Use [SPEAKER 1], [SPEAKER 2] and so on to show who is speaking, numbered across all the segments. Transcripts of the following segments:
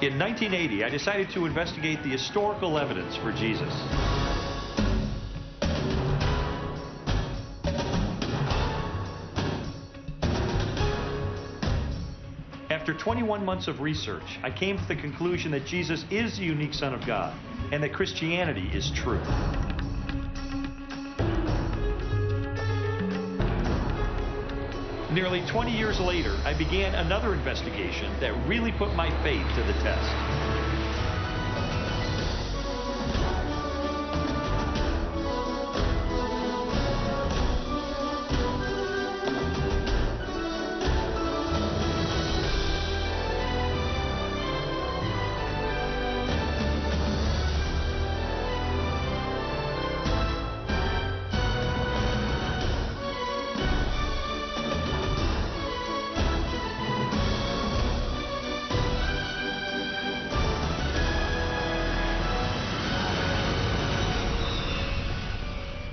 [SPEAKER 1] In 1980, I decided to investigate the historical evidence for Jesus. After 21 months of research, I came to the conclusion that Jesus is the unique Son of God and that Christianity is true. Nearly 20 years later, I began another investigation that really put my faith to the test.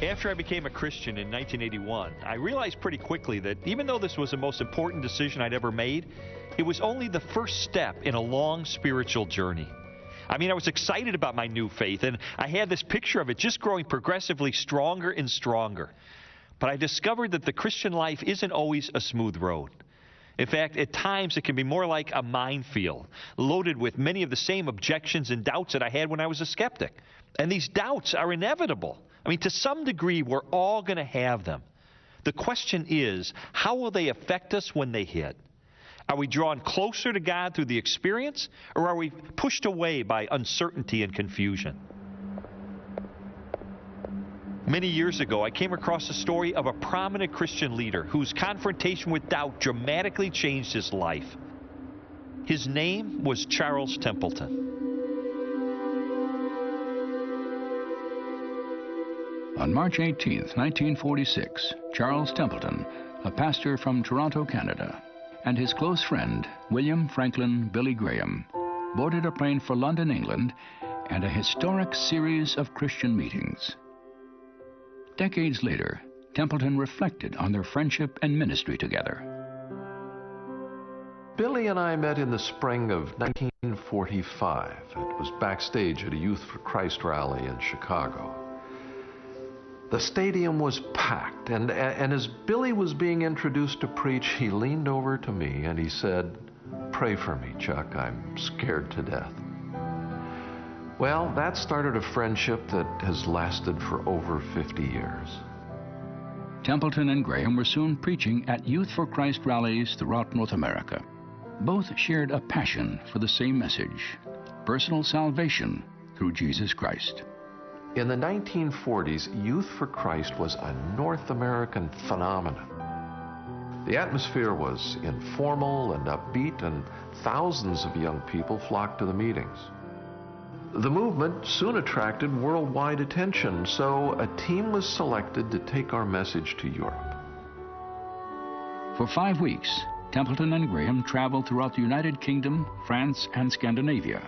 [SPEAKER 1] After I became a Christian in 1981, I realized pretty quickly that even though this was the most important decision I'd ever made, it was only the first step in a long spiritual journey. I mean, I was excited about my new faith, and I had this picture of it just growing progressively stronger and stronger. But I discovered that the Christian life isn't always a smooth road. In fact, at times it can be more like a minefield, loaded with many of the same objections and doubts that I had when I was a skeptic. And these doubts are inevitable. I mean, to some degree, we're all going to have them. The question is, how will they affect us when they hit? Are we drawn closer to God through the experience, or are we pushed away by uncertainty and confusion? Many years ago, I came across the story of a prominent Christian leader whose confrontation with doubt dramatically changed his life. His name was Charles Templeton.
[SPEAKER 2] On March 18, 1946, Charles Templeton, a pastor from Toronto, Canada, and his close friend, William Franklin Billy Graham, boarded a plane for London, England, and a historic series of Christian meetings. Decades later, Templeton reflected on their friendship and ministry together.
[SPEAKER 3] Billy and I met in the spring of 1945. It was backstage at a Youth for Christ rally in Chicago. The stadium was packed, and as Billy was being introduced to preach, he leaned over to me and he said, "Pray for me, Chuck, I'm scared to death." Well, that started a friendship that has lasted for over 50 years.
[SPEAKER 2] Templeton and Graham were soon preaching at Youth for Christ rallies throughout North America. Both shared a passion for the same message, personal salvation through Jesus Christ.
[SPEAKER 3] In the 1940s, Youth for Christ was a North American phenomenon. The atmosphere was informal and upbeat, and thousands of young people flocked to the meetings. The movement soon attracted worldwide attention, so a team was selected to take our message to Europe.
[SPEAKER 2] For 5 weeks, Templeton and Graham traveled throughout the United Kingdom, France, and Scandinavia.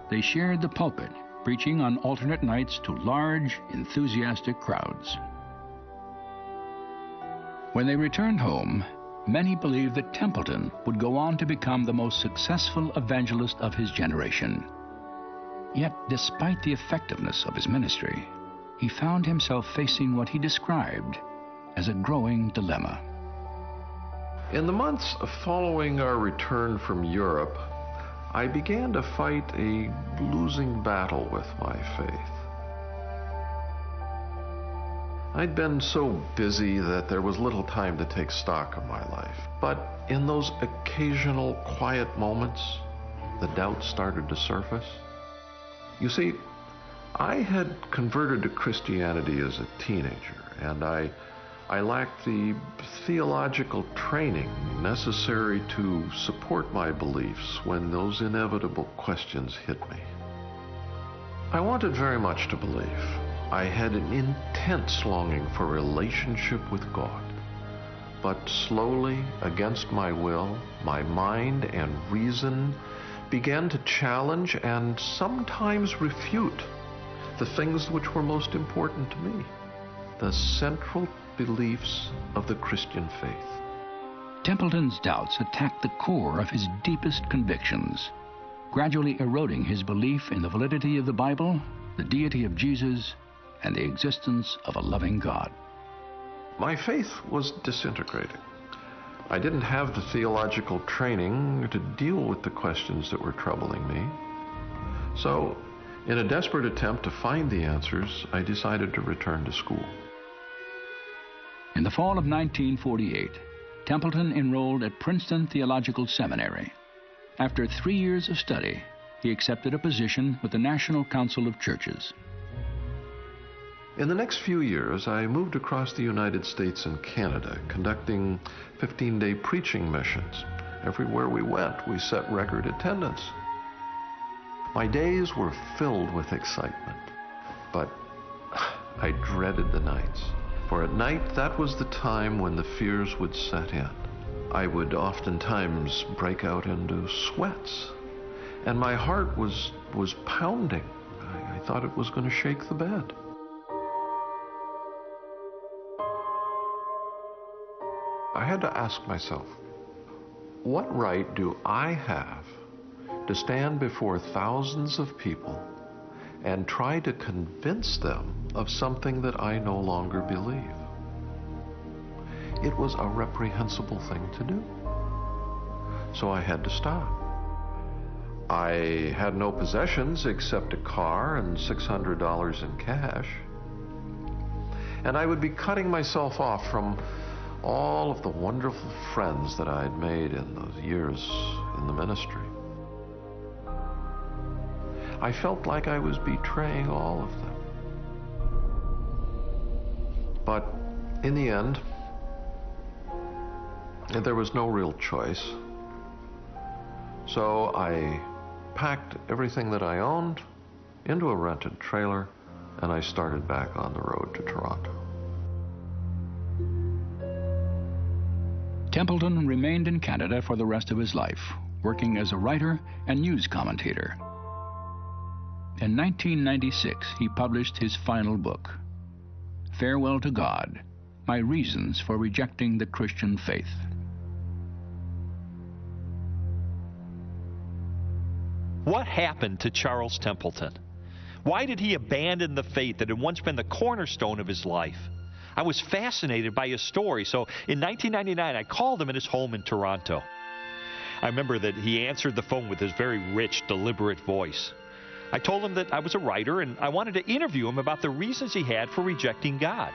[SPEAKER 2] They shared the pulpit, preaching on alternate nights to large, enthusiastic crowds. When they returned home, many believed that Templeton would go on to become the most successful evangelist of his generation. Yet, despite the effectiveness of his ministry, he found himself facing what he described as a growing dilemma.
[SPEAKER 3] In the months following our return from Europe, I began to fight a losing battle with my faith. I'd been so busy that there was little time to take stock of my life. But in those occasional quiet moments, the doubts started to surface. You see, I had converted to Christianity as a teenager, and I lacked the theological training necessary to support my beliefs when those inevitable questions hit me. I wanted very much to believe. I had an intense longing for relationship with God. But slowly, against my will, my mind and reason began to challenge and sometimes refute the things which were most important to me, the central beliefs of the Christian faith.
[SPEAKER 2] Templeton's doubts attacked the core of his deepest convictions, gradually eroding his belief in the validity of the Bible, the deity of Jesus, and the existence of a loving God.
[SPEAKER 3] My faith was disintegrating. I didn't have the theological training to deal with the questions that were troubling me. So, in a desperate attempt to find the answers, I decided to return to school.
[SPEAKER 2] In the fall of 1948, Templeton enrolled at Princeton Theological Seminary. After 3 years of study, he accepted a position with the National Council of Churches.
[SPEAKER 3] In the next few years, I moved across the United States and Canada, conducting 15-day preaching missions. Everywhere we went, we set record attendance. My days were filled with excitement, but I dreaded the nights. For at night, that was the time when the fears would set in. I would oftentimes break out into sweats, and my heart was pounding. I thought it was going to shake the bed. I had to ask myself, what right do I have to stand before thousands of people and try to convince them of something that I no longer believe? It was a reprehensible thing to do. So I had to stop. I had no possessions except a car and $600 in cash. And I would be cutting myself off from all of the wonderful friends that I had made in those years in the ministry. I felt like I was betraying all of them. But in the end, there was no real choice. So I packed everything that I owned into a rented trailer, and I started back on the road to Toronto.
[SPEAKER 2] Templeton remained in Canada for the rest of his life, working as a writer and news commentator. In 1996, he published his final book, Farewell to God, My Reasons for Rejecting the Christian Faith.
[SPEAKER 1] What happened to Charles Templeton? Why did he abandon the faith that had once been the cornerstone of his life? I was fascinated by his story, so in 1999 I called him at his home in Toronto. I remember that he answered the phone with his very rich, deliberate voice. I told him that I was a writer and I wanted to interview him about the reasons he had for rejecting God.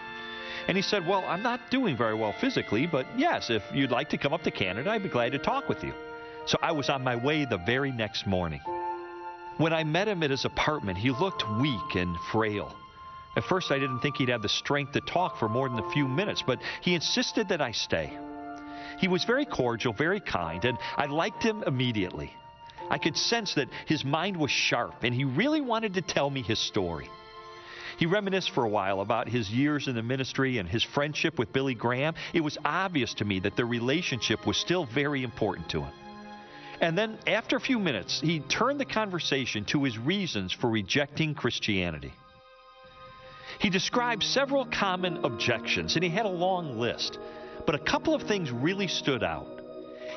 [SPEAKER 1] And he said, well, I'm not doing very well physically, but yes, if you'd like to come up to Canada, I'd be glad to talk with you. So I was on my way the very next morning. When I met him at his apartment, he looked weak and frail. At first, I didn't think he'd have the strength to talk for more than a few minutes, but he insisted that I stay. He was very cordial, very kind, and I liked him immediately. I could sense that his mind was sharp, and he really wanted to tell me his story. He reminisced for a while about his years in the ministry and his friendship with Billy Graham. It was obvious to me that their relationship was still very important to him. And then, after a few minutes, he turned the conversation to his reasons for rejecting Christianity. He described several common objections, and he had a long list. But a couple of things really stood out.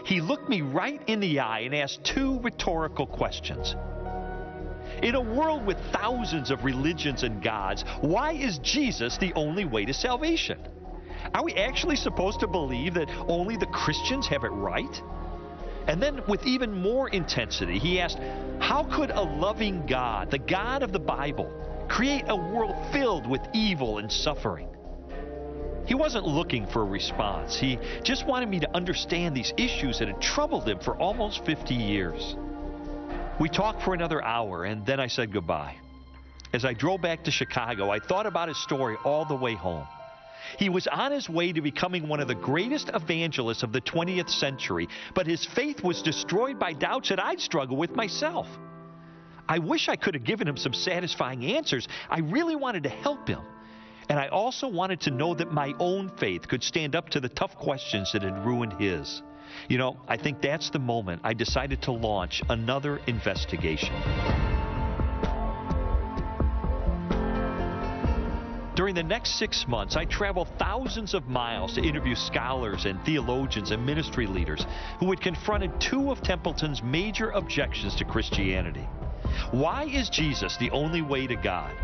[SPEAKER 1] He looked me right in the eye and asked two rhetorical questions. In a world with thousands of religions and gods, why is Jesus the only way to salvation? Are we actually supposed to believe that only the Christians have it right? And then, with even more intensity, he asked, how could a loving God, the God of the Bible, create a world filled with evil and suffering? He wasn't looking for a response. He just wanted me to understand these issues that had troubled him for almost 50 years. We talked for another hour, and then I said goodbye. As I drove back to Chicago, I thought about his story all the way home. He was on his way to becoming one of the greatest evangelists of the 20th century, but his faith was destroyed by doubts that I'd struggle with myself. I wish I could have given him some satisfying answers. I really wanted to help him. And I also wanted to know that my own faith could stand up to the tough questions that had ruined his. You know, I think that's the moment I decided to launch another investigation. During During the next 6 months, I traveled thousands of miles to interview scholars and theologians and ministry leaders who had confronted two of Templeton's major objections to Christianity. Why is Jesus the only way to God?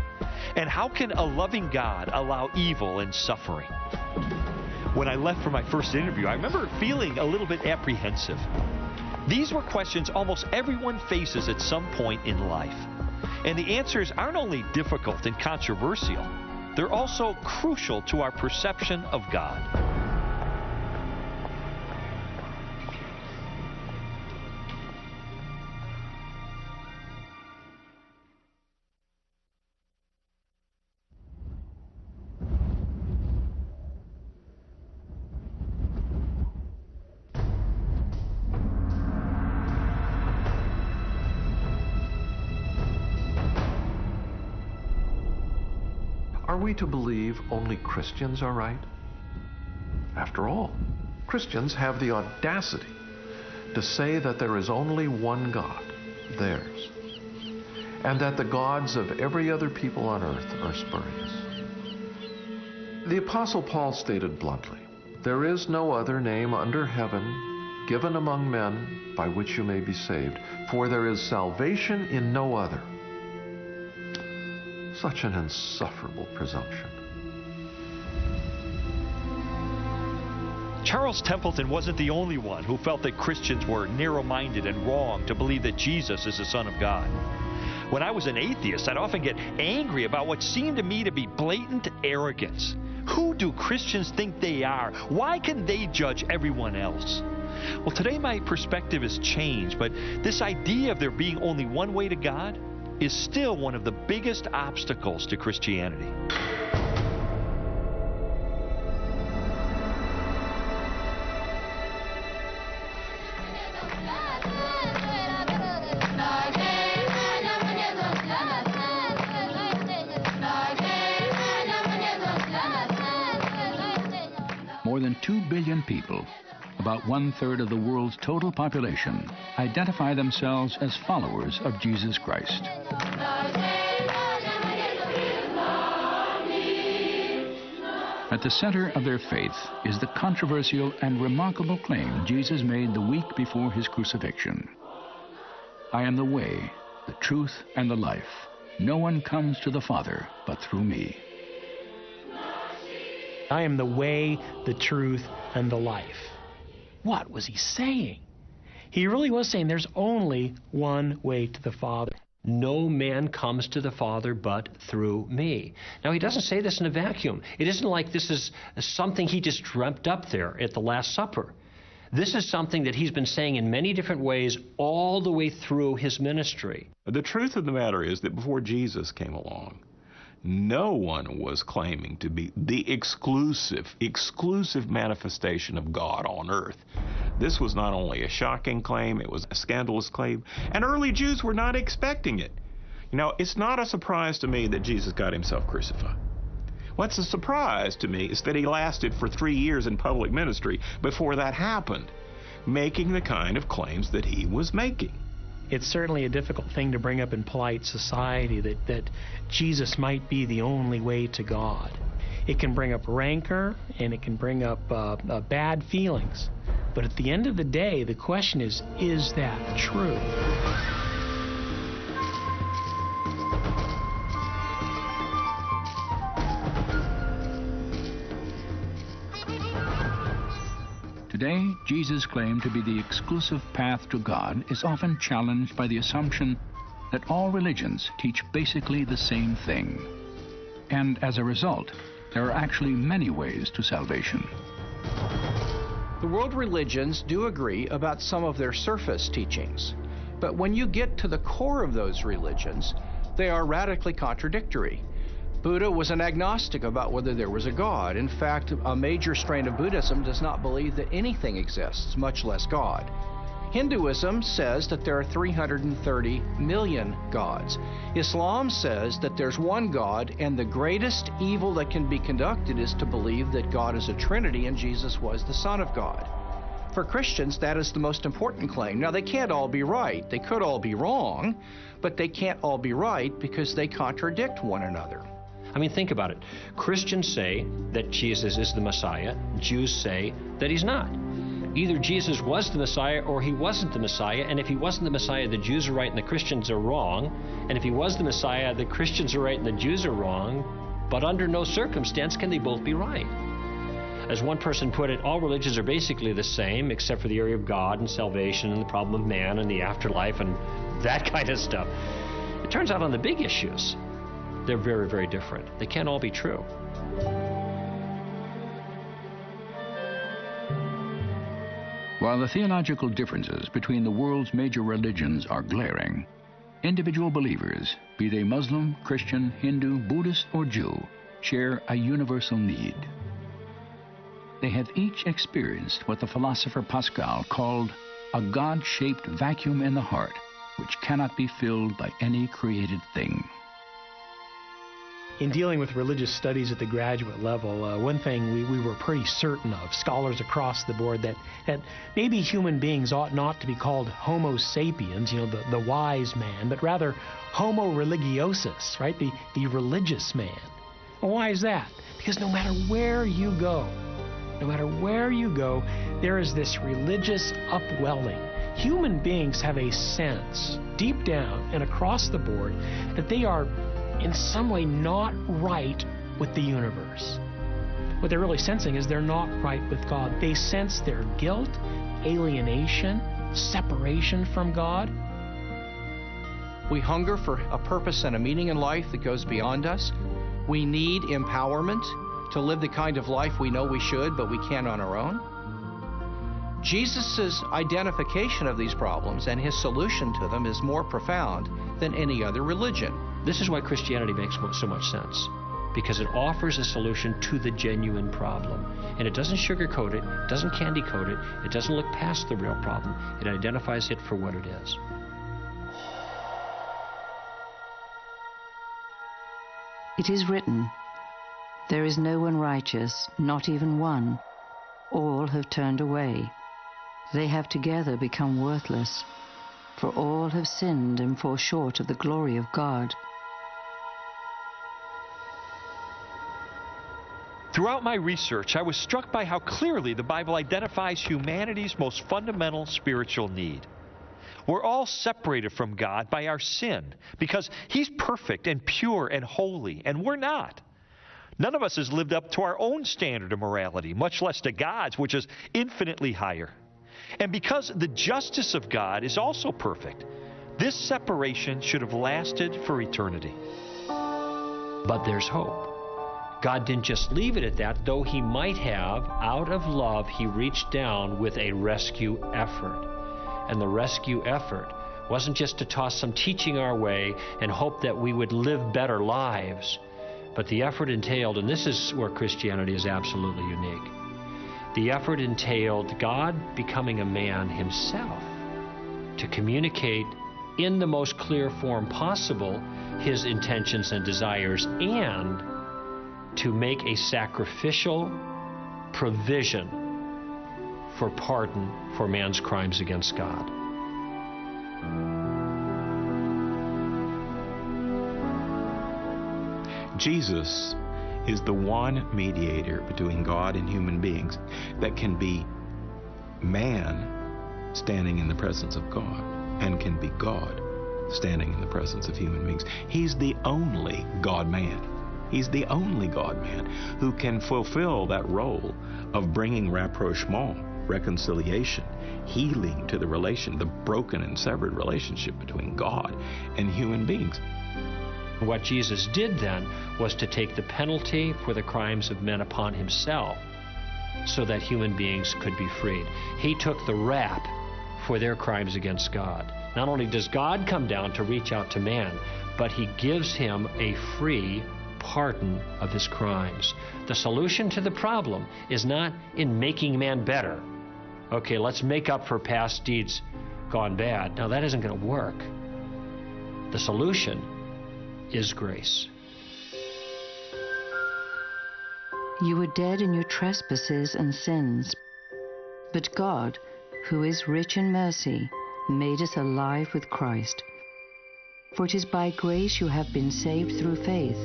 [SPEAKER 1] And how can a loving God allow evil and suffering? When I left for my first interview, I remember feeling a little bit apprehensive. These were questions almost everyone faces at some point in life. And the answers aren't only difficult and controversial, they're also crucial to our perception of God.
[SPEAKER 3] Are we to believe only Christians are right? After all, Christians have the audacity to say that there is only one God, theirs, and that the gods of every other people on earth are spurious. The Apostle Paul stated bluntly, "There is no other name under heaven given among men by which you may be saved, for there is salvation in no other." Such an insufferable presumption.
[SPEAKER 1] Charles Templeton wasn't the only one who felt that Christians were narrow-minded and wrong to believe that Jesus is the Son of God. When I was an atheist, I'd often get angry about what seemed to me to be blatant arrogance. Who do Christians think they are? Why can they judge everyone else? Well, today my perspective has changed, but this idea of there being only one way to God is still one of the biggest obstacles to Christianity.
[SPEAKER 2] More than 2 billion people, about 1/3 of the world's total population, identify themselves as followers of Jesus Christ. At the center of their faith is the controversial and remarkable claim Jesus made the week before his crucifixion. "I am the way, the truth, and the life. No one comes to the Father but through me."
[SPEAKER 4] I am the way, the truth, and the life. What was he saying? He really was saying there's only one way to the Father.
[SPEAKER 5] No man comes to the Father but through me. Now, he doesn't say this in a vacuum. It isn't like this is something he just dreamt up there at the Last Supper. This is something that he's been saying in many different ways all the way through his ministry.
[SPEAKER 6] The truth of the matter is that before Jesus came along, no one was claiming to be the exclusive manifestation of God on earth. This was not only a shocking claim, it was a scandalous claim, and early Jews were not expecting it. You know, it's not a surprise to me that Jesus got himself crucified. What's a surprise to me is that he lasted for 3 years in public ministry before that happened, making the kind of claims that he was making.
[SPEAKER 4] It's certainly a difficult thing to bring up in polite society that Jesus might be the only way to God. It can bring up rancor and it can bring up bad feelings. But at the end of the day, the question is that true?
[SPEAKER 2] Today, Jesus' claim to be the exclusive path to God is often challenged by the assumption that all religions teach basically the same thing. And as a result, there are actually many ways to salvation.
[SPEAKER 7] The world religions do agree about some of their surface teachings, but when you get to the core of those religions, they are radically contradictory. Buddha was an agnostic about whether there was a God. In fact, a major strain of Buddhism does not believe that anything exists, much less God. Hinduism says that there are 330 million gods. Islam says that there's one God, and the greatest evil that can be conducted is to believe that God is a Trinity and Jesus was the Son of God. For Christians, that is the most important claim. Now, they can't all be right. They could all be wrong, but they can't all be right because they contradict one another.
[SPEAKER 5] I mean, think about it. Christians say that Jesus is the Messiah. Jews say that he's not. Either Jesus was the Messiah or he wasn't the Messiah, and if he wasn't the Messiah, the Jews are right and the Christians are wrong, and if he was the Messiah, the Christians are right and the Jews are wrong, but under no circumstance can they both be right. As one person put it, all religions are basically the same except for the area of God and salvation and the problem of man and the afterlife and that kind of stuff. It turns out on the big issues, they're very, very different. They can't all be true.
[SPEAKER 2] While the theological differences between the world's major religions are glaring, individual believers, be they Muslim, Christian, Hindu, Buddhist, or Jew, share a universal need. They have each experienced what the philosopher Pascal called a God-shaped vacuum in the heart, which cannot be filled by any created thing.
[SPEAKER 4] In dealing with religious studies at the graduate level, one thing we were pretty certain of, scholars across the board, that maybe human beings ought not to be called Homo sapiens, the wise man, but rather Homo religiosus, right, the religious man. Well, why is that? Because no matter where you go, there is this religious upwelling. Human beings have a sense, deep down and across the board, that they are in some way not right with the universe. What they're really sensing is they're not right with God. They sense their guilt, alienation, separation from God.
[SPEAKER 7] We hunger for a purpose and a meaning in life that goes beyond us. We need empowerment to live the kind of life we know we should, but we can't on our own. Jesus' identification of these problems and his solution to them is more profound than any other religion.
[SPEAKER 5] This is why Christianity makes so much sense, because it offers a solution to the genuine problem. And it doesn't sugarcoat it, it doesn't candy coat it, it doesn't look past the real problem. It identifies it for what it is.
[SPEAKER 8] It is written, "There is no one righteous, not even one. All have turned away. They have together become worthless. For all have sinned and fall short of the glory of God."
[SPEAKER 1] Throughout my research, I was struck by how clearly the Bible identifies humanity's most fundamental spiritual need. We're all separated from God by our sin because He's perfect and pure and holy, and we're not. None of us has lived up to our own standard of morality, much less to God's, which is infinitely higher. And because the justice of God is also perfect, this separation should have lasted for eternity.
[SPEAKER 5] But there's hope. God didn't just leave it at that, though He might have. Out of love, He reached down with a rescue effort. And the rescue effort wasn't just to toss some teaching our way and hope that we would live better lives, but the effort entailed, and this is where Christianity is absolutely unique, the effort entailed God becoming a man Himself to communicate in the most clear form possible His intentions and desires, and to make a sacrificial provision for pardon for man's crimes against God.
[SPEAKER 6] Jesus is the one mediator between God and human beings that can be man standing in the presence of God and can be God standing in the presence of human beings. He's the only God-man. He's the only God-man who can fulfill that role of bringing rapprochement, reconciliation, healing to the broken and severed relationship between God and human beings.
[SPEAKER 5] What Jesus did then was to take the penalty for the crimes of men upon Himself so that human beings could be freed. He took the rap for their crimes against God. Not only does God come down to reach out to man, but He gives him a free pardon of his crimes. The solution to the problem is not in making man better. Okay, let's make up for past deeds gone bad. Now, that isn't going to work. The solution is grace.
[SPEAKER 8] You were dead in your trespasses and sins, but God, who is rich in mercy, made us alive with Christ. For it is by grace you have been saved through faith,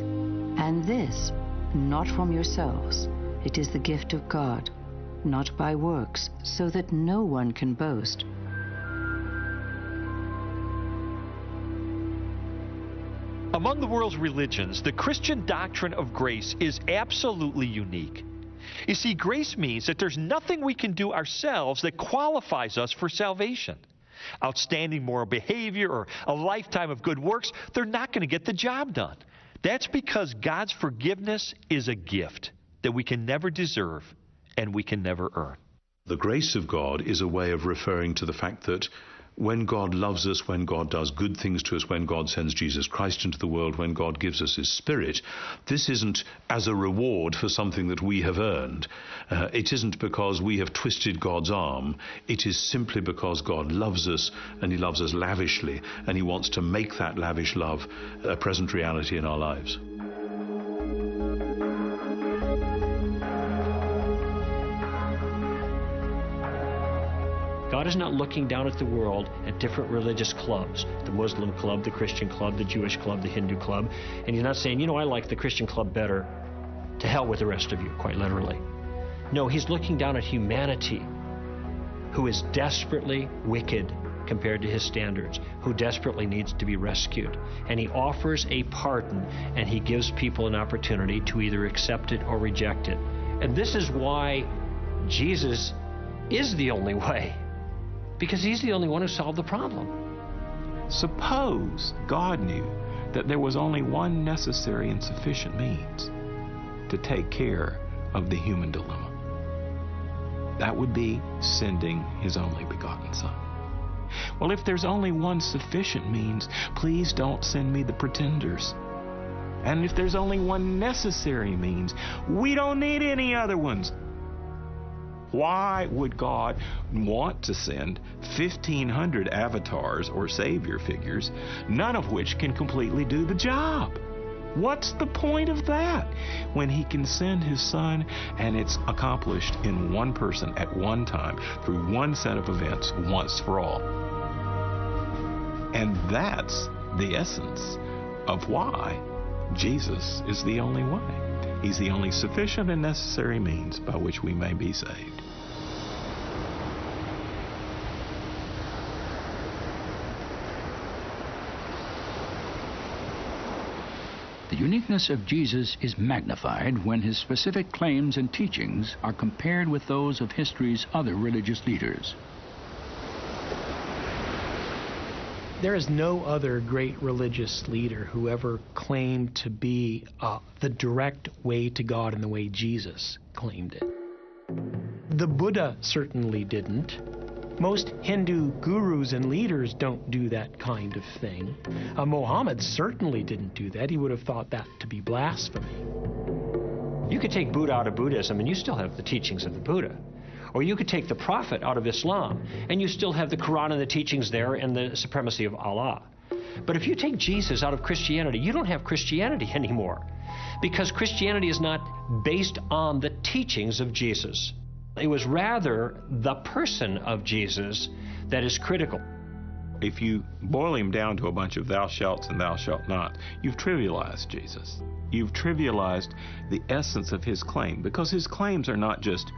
[SPEAKER 8] And this, not from yourselves, it is the gift of God, not by works, so that no one can boast.
[SPEAKER 1] Among the world's religions, the Christian doctrine of grace is absolutely unique. You see, grace means that there's nothing we can do ourselves that qualifies us for salvation. Outstanding moral behavior or a lifetime of good works, they're not going to get the job done. That's because God's forgiveness is a gift that we can never deserve and we can never earn.
[SPEAKER 9] The grace of God is a way of referring to the fact that when God loves us, when God does good things to us, when God sends Jesus Christ into the world, when God gives us His Spirit, this isn't as a reward for something that we have earned. It isn't because we have twisted God's arm. It is simply because God loves us, and He loves us lavishly, and He wants to make that lavish love a present reality in our lives.
[SPEAKER 5] God is not looking down at the world at different religious clubs, the Muslim club, the Christian club, the Jewish club, the Hindu club, and He's not saying, you know, I like the Christian club better. To hell with the rest of you, quite literally. No, He's looking down at humanity, who is desperately wicked compared to His standards, who desperately needs to be rescued. And He offers a pardon, and He gives people an opportunity to either accept it or reject it. And this is why Jesus is the only way. Because He's the only one who solved the problem.
[SPEAKER 6] Suppose God knew that there was only one necessary and sufficient means to take care of the human dilemma. That would be sending His only begotten Son. Well, if there's only one sufficient means, please don't send me the pretenders. And if there's only one necessary means, we don't need any other ones. Why would God want to send 1,500 avatars or savior figures, none of which can completely do the job? What's the point of that when He can send His Son and it's accomplished in one person at one time through one set of events once for all? And that's the essence of why Jesus is the only way. He's the only sufficient and necessary means by which we may be saved.
[SPEAKER 2] The uniqueness of Jesus is magnified when His specific claims and teachings are compared with those of history's other religious leaders.
[SPEAKER 4] There is no other great religious leader who ever claimed to be the direct way to God in the way Jesus claimed it. The Buddha certainly didn't. Most Hindu gurus and leaders don't do that kind of thing. Muhammad certainly didn't do that. He would have thought that to be blasphemy.
[SPEAKER 5] You could take Buddha out of Buddhism and you still have the teachings of the Buddha. Or you could take the Prophet out of Islam and you still have the Quran and the teachings there and the supremacy of Allah. But if you take Jesus out of Christianity, you don't have Christianity anymore, because Christianity is not based on the teachings of Jesus. It was rather the person of Jesus that is critical.
[SPEAKER 6] If you boil Him down to a bunch of thou shalt and thou shalt not, you've trivialized Jesus. You've trivialized the essence of His claim, because His claims are not just,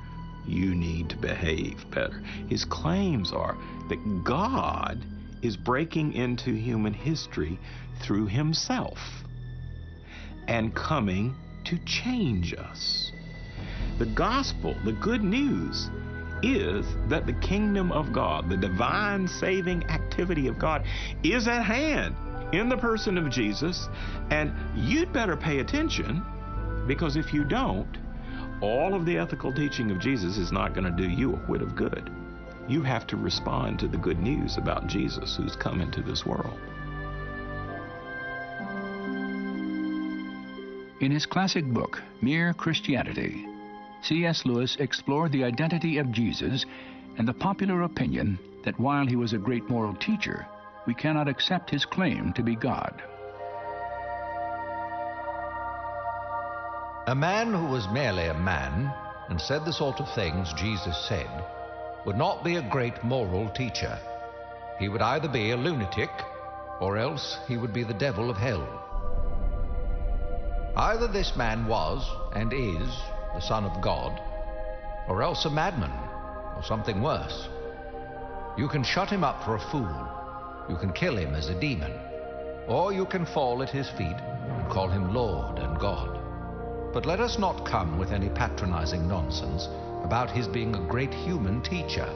[SPEAKER 6] you need to behave better. His claims are that God is breaking into human history through Himself and coming to change us. The gospel, the good news, is that the kingdom of God, the divine saving activity of God, is at hand in the person of Jesus, and you'd better pay attention, because if you don't, all of the ethical teaching of Jesus is not going to do you a whit of good. You have to respond to the good news about Jesus who's come into this world.
[SPEAKER 2] In his classic book, Mere Christianity, C.S. Lewis explored the identity of Jesus and the popular opinion that while he was a great moral teacher, we cannot accept his claim to be God.
[SPEAKER 10] A man who was merely a man and said the sort of things Jesus said would not be a great moral teacher. He would either be a lunatic or else he would be the devil of hell. Either this man was and is the Son of God, or else a madman, or something worse. You can shut him up for a fool, you can kill him as a demon, or you can fall at his feet and call him Lord and God. But let us not come with any patronizing nonsense about his being a great human teacher.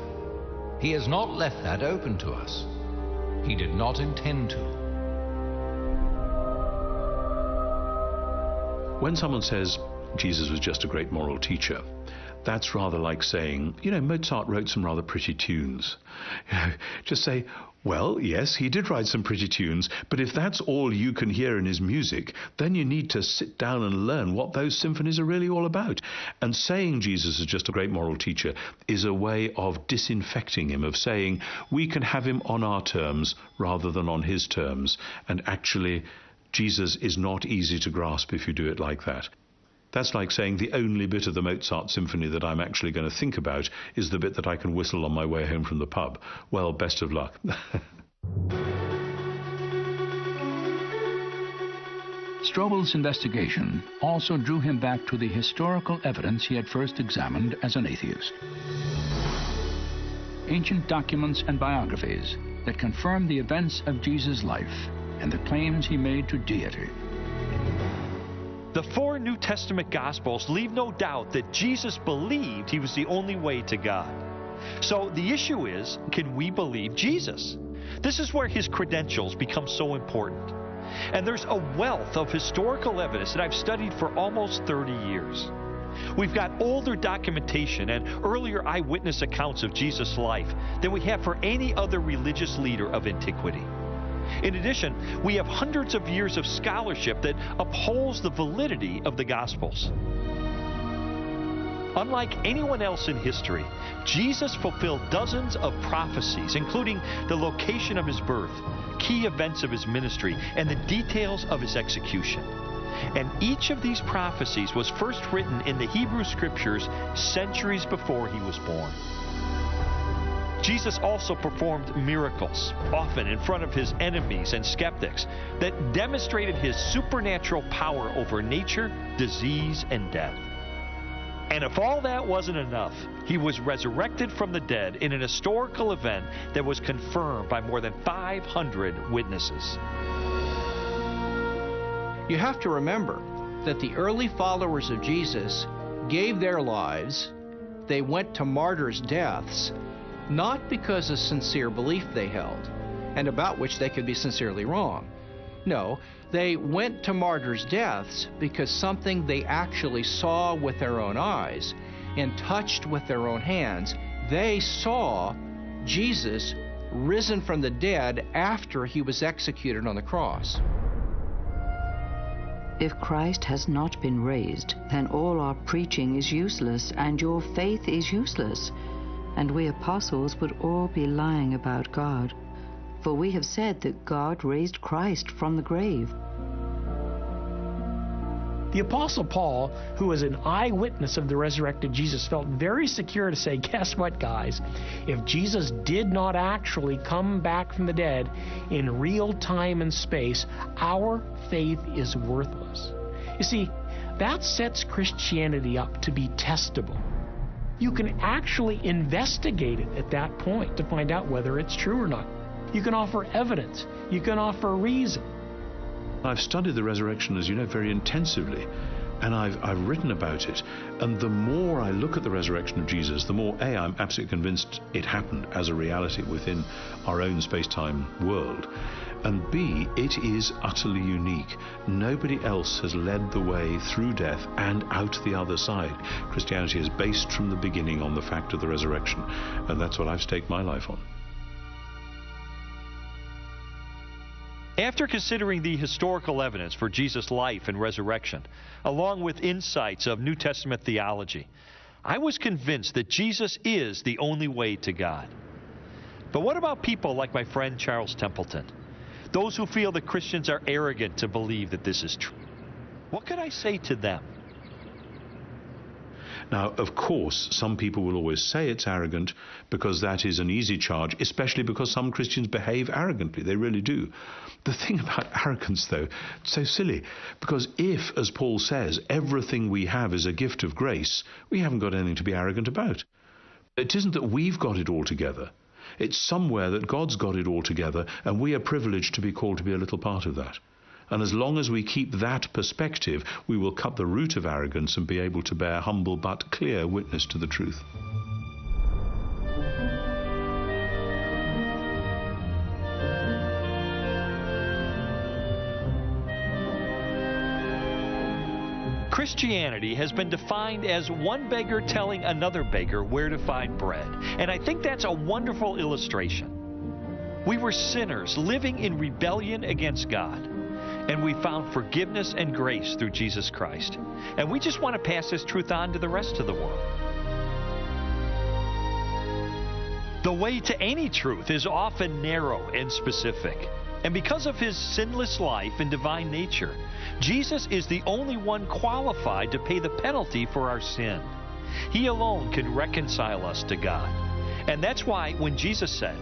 [SPEAKER 10] He has not left that open to us. He did not intend to.
[SPEAKER 9] When someone says Jesus was just a great moral teacher, that's rather like saying, Mozart wrote some rather pretty tunes. Just say, well, yes, he did write some pretty tunes, but if that's all you can hear in his music, then you need to sit down and learn what those symphonies are really all about. And saying Jesus is just a great moral teacher is a way of disinfecting him, of saying we can have him on our terms rather than on his terms. And actually, Jesus is not easy to grasp if you do it like that. That's like saying the only bit of the Mozart symphony that I'm actually going to think about is the bit that I can whistle on my way home from the pub. Well, best of luck.
[SPEAKER 2] Strobel's investigation also drew him back to the historical evidence he had first examined as an atheist. Ancient documents and biographies that confirm the events of Jesus' life and the claims he made to deity.
[SPEAKER 1] The 4 New Testament Gospels leave no doubt that Jesus believed he was the only way to God. So the issue is, can we believe Jesus? This is where his credentials become so important. And there's a wealth of historical evidence that I've studied for almost 30 years. We've got older documentation and earlier eyewitness accounts of Jesus' life than we have for any other religious leader of antiquity. In addition, we have hundreds of years of scholarship that upholds the validity of the Gospels. Unlike anyone else in history, Jesus fulfilled dozens of prophecies, including the location of his birth, key events of his ministry, and the details of his execution. And each of these prophecies was first written in the Hebrew Scriptures centuries before he was born. Jesus also performed miracles, often in front of his enemies and skeptics, that demonstrated his supernatural power over nature, disease, and death. And if all that wasn't enough, he was resurrected from the dead in an historical event that was confirmed by more than 500 witnesses.
[SPEAKER 7] You have to remember that the early followers of Jesus gave their lives, they went to martyrs' deaths, not because of sincere belief they held, and about which they could be sincerely wrong. No, they went to martyrs' deaths because something they actually saw with their own eyes and touched with their own hands. They saw Jesus risen from the dead after he was executed on the cross.
[SPEAKER 8] If Christ has not been raised, then all our preaching is useless, and your faith is useless. And we apostles would all be lying about God. For we have said that God raised Christ from the grave.
[SPEAKER 4] The Apostle Paul, who was an eyewitness of the resurrected Jesus, felt very secure to say, guess what, guys? If Jesus did not actually come back from the dead in real time and space, our faith is worthless. You see, that sets Christianity up to be testable. You can actually investigate it at that point to find out whether it's true or not. You can offer evidence. You can offer reason.
[SPEAKER 9] I've studied the resurrection, as you know, very intensively, and I've written about it. And the more I look at the resurrection of Jesus, the more, A, I'm absolutely convinced it happened as a reality within our own space-time world. And B, it is utterly unique. Nobody else has led the way through death and out the other side. Christianity is based from the beginning on the fact of the resurrection, and that's what I've staked my life on.
[SPEAKER 1] After considering the historical evidence for Jesus' life and resurrection, along with insights of New Testament theology, I was convinced that Jesus is the only way to God. But what about people like my friend Charles Templeton? Those who feel that Christians are arrogant to believe that this is true. What could I say to them?
[SPEAKER 9] Now, of course, some people will always say it's arrogant because that is an easy charge, especially because some Christians behave arrogantly. They really do. The thing about arrogance, though, it's so silly, because if, as Paul says, everything we have is a gift of grace, we haven't got anything to be arrogant about. It isn't that we've got it all together. It's somewhere that God's got it all together, and we are privileged to be called to be a little part of that. And as long as we keep that perspective, we will cut the root of arrogance and be able to bear humble but clear witness to the truth.
[SPEAKER 1] Christianity has been defined as one beggar telling another beggar where to find bread. And I think that's a wonderful illustration. We were sinners living in rebellion against God, and we found forgiveness and grace through Jesus Christ. And we just want to pass this truth on to the rest of the world. The way to any truth is often narrow and specific. And because of his sinless life and divine nature, Jesus is the only one qualified to pay the penalty for our sin. He alone can reconcile us to God. And that's why when Jesus said,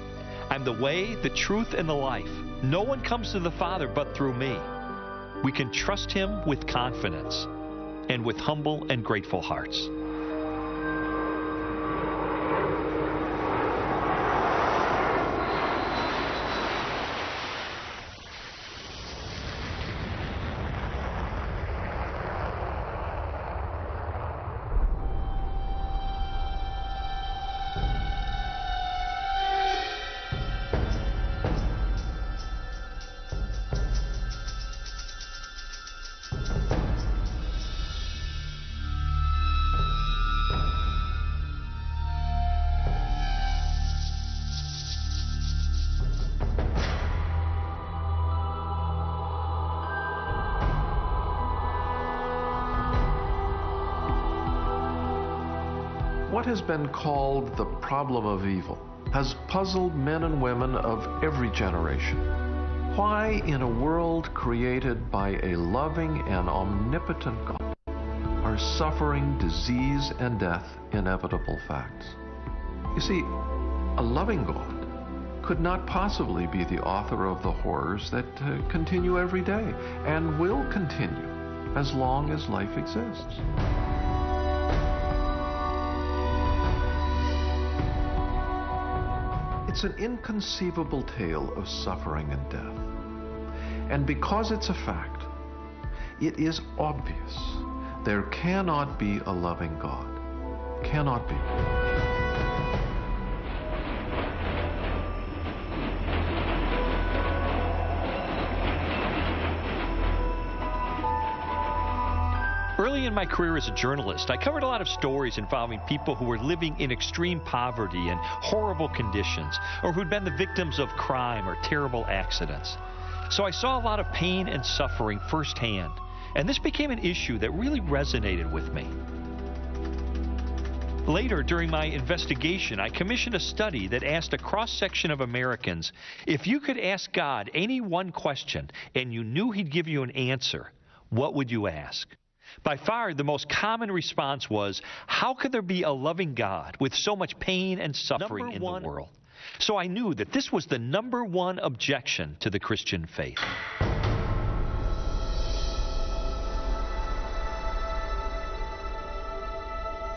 [SPEAKER 1] "I'm the way, the truth, and the life. No one comes to the Father but through me," we can trust him with confidence and with humble and grateful hearts.
[SPEAKER 3] What has been called the problem of evil has puzzled men and women of every generation. Why, in a world created by a loving and omnipotent God, are suffering, disease, and death inevitable facts? You see, a loving God could not possibly be the author of the horrors that continue every day and will continue as long as life exists. It's an inconceivable tale of suffering and death. And because it's a fact, it is obvious there cannot be a loving God. Cannot be.
[SPEAKER 1] Early in my career as a journalist, I covered a lot of stories involving people who were living in extreme poverty and horrible conditions, or who'd been the victims of crime or terrible accidents. So I saw a lot of pain and suffering firsthand, and this became an issue that really resonated with me. Later, during my investigation, I commissioned a study that asked a cross-section of Americans, if you could ask God any one question and you knew he'd give you an answer, what would you ask? By far, the most common response was, how could there be a loving God with so much pain and suffering in the world? So I knew that this was the number one objection to the Christian faith.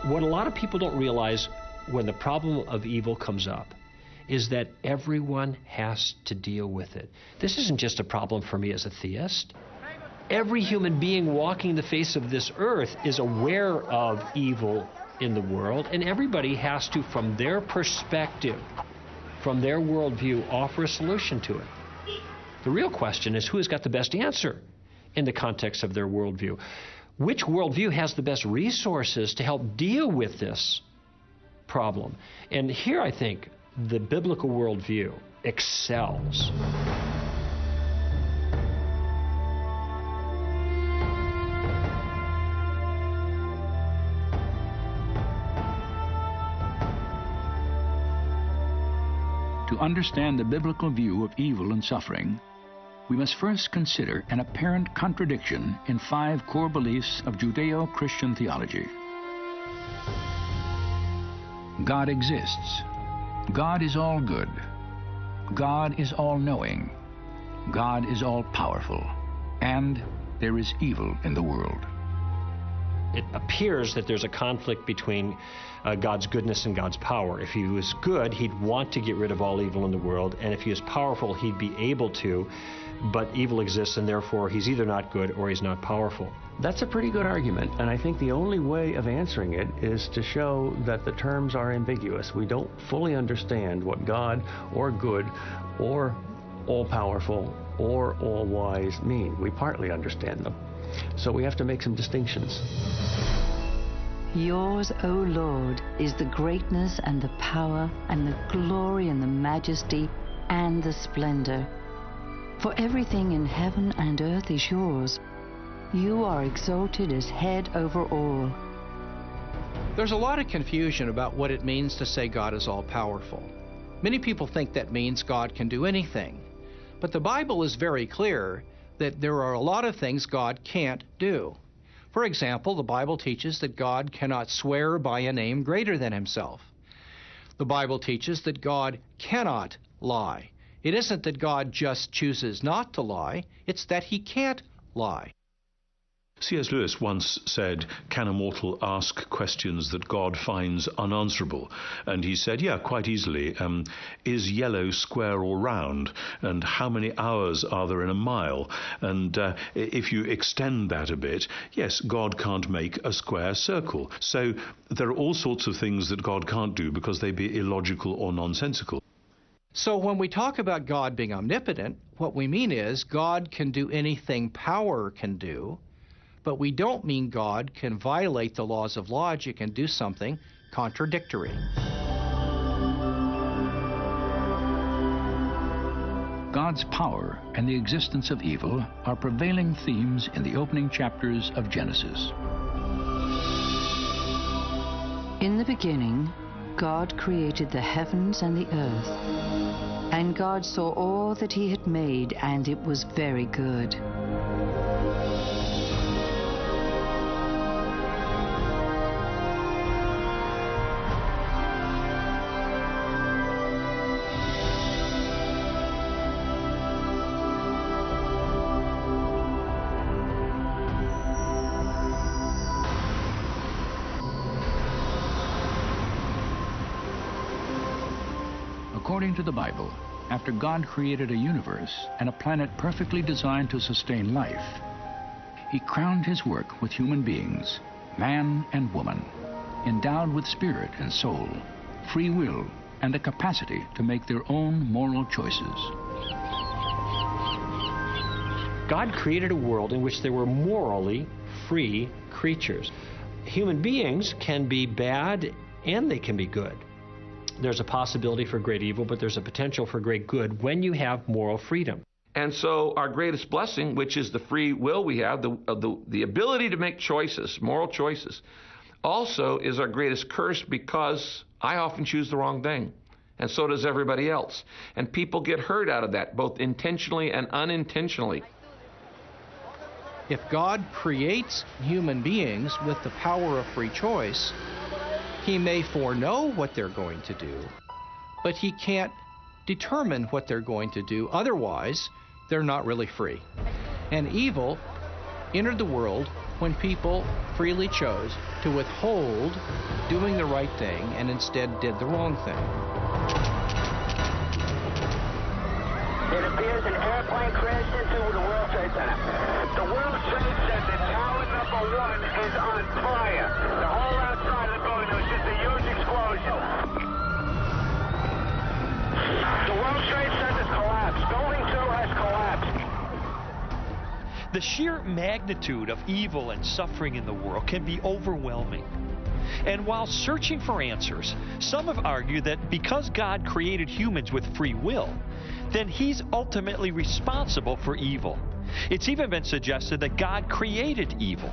[SPEAKER 5] What a lot of people don't realize when the problem of evil comes up is that everyone has to deal with it. This isn't just a problem for me as a theist. Every human being walking the face of this earth is aware of evil in the world, and everybody has to, from their perspective, from their worldview, offer a solution to it. The real question is who has got the best answer in the context of their worldview. Which worldview has the best resources to help deal with this problem? And here I think the biblical worldview excels.
[SPEAKER 2] To understand the biblical view of evil and suffering, we must first consider an apparent contradiction in 5 core beliefs of Judeo-Christian theology. God exists. God is all good. God is all-knowing. God is all-powerful. And there is evil in the world.
[SPEAKER 5] It appears that there's a conflict between God's goodness and God's power. If he was good, he'd want to get rid of all evil in the world, and if he was powerful, he'd be able to, but evil exists, and therefore he's either not good or he's not powerful.
[SPEAKER 11] That's a pretty good argument, and I think the only way of answering it is to show that the terms are ambiguous. We don't fully understand what God or good or all-powerful or all-wise mean. We partly understand them. So we have to make some distinctions.
[SPEAKER 8] Yours, O Lord, is the greatness and the power and the glory and the majesty and the splendor. For everything in heaven and earth is yours. You are exalted as head over all.
[SPEAKER 7] There's a lot of confusion about what it means to say God is all-powerful. Many people think that means God can do anything. But the Bible is very clear that there are a lot of things God can't do. For example, the Bible teaches that God cannot swear by a name greater than himself. The Bible teaches that God cannot lie. It isn't that God just chooses not to lie, it's that he can't lie.
[SPEAKER 9] C.S. Lewis once said, "Can a mortal ask questions that God finds unanswerable?" And he said, yeah, quite easily. Is yellow square or round? And how many hours are there in a mile? And if you extend that a bit, yes, God can't make a square circle. So there are all sorts of things that God can't do because they be illogical or nonsensical.
[SPEAKER 7] So when we talk about God being omnipotent, what we mean is God can do anything power can do, but we don't mean God can violate the laws of logic and do something contradictory.
[SPEAKER 2] God's power and the existence of evil are prevailing themes in the opening chapters of Genesis.
[SPEAKER 8] In the beginning, God created the heavens and the earth. And God saw all that he had made, and it was very good.
[SPEAKER 2] According to the Bible, after God created a universe and a planet perfectly designed to sustain life, he crowned his work with human beings, man and woman, endowed with spirit and soul, free will, and a capacity to make their own moral choices.
[SPEAKER 5] God created a world in which there were morally free creatures. Human beings can be bad and they can be good. There's a possibility for great evil, but there's a potential for great good when you have moral freedom.
[SPEAKER 12] And so our greatest blessing, which is the free will we have, the ability to make choices, moral choices, also is our greatest curse, because I often choose the wrong thing, and so does everybody else. And people get hurt out of that, both intentionally and unintentionally.
[SPEAKER 7] If God creates human beings with the power of free choice, he may foreknow what they're going to do, but he can't determine what they're going to do. Otherwise, they're not really free. And evil entered the world when people freely chose to withhold doing the right thing and instead did the wrong thing.
[SPEAKER 13] It appears an airplane crashed into the World Trade Center. The World Trade Center, tower number 1, is on fire. The whole outside of the building, there was just a huge explosion. The World Trade Center's collapsed. Building 2 has collapsed.
[SPEAKER 1] The sheer magnitude of evil and suffering in the world can be overwhelming. And while searching for answers, some have argued that because God created humans with free will, then he's ultimately responsible for evil. It's even been suggested that God created evil.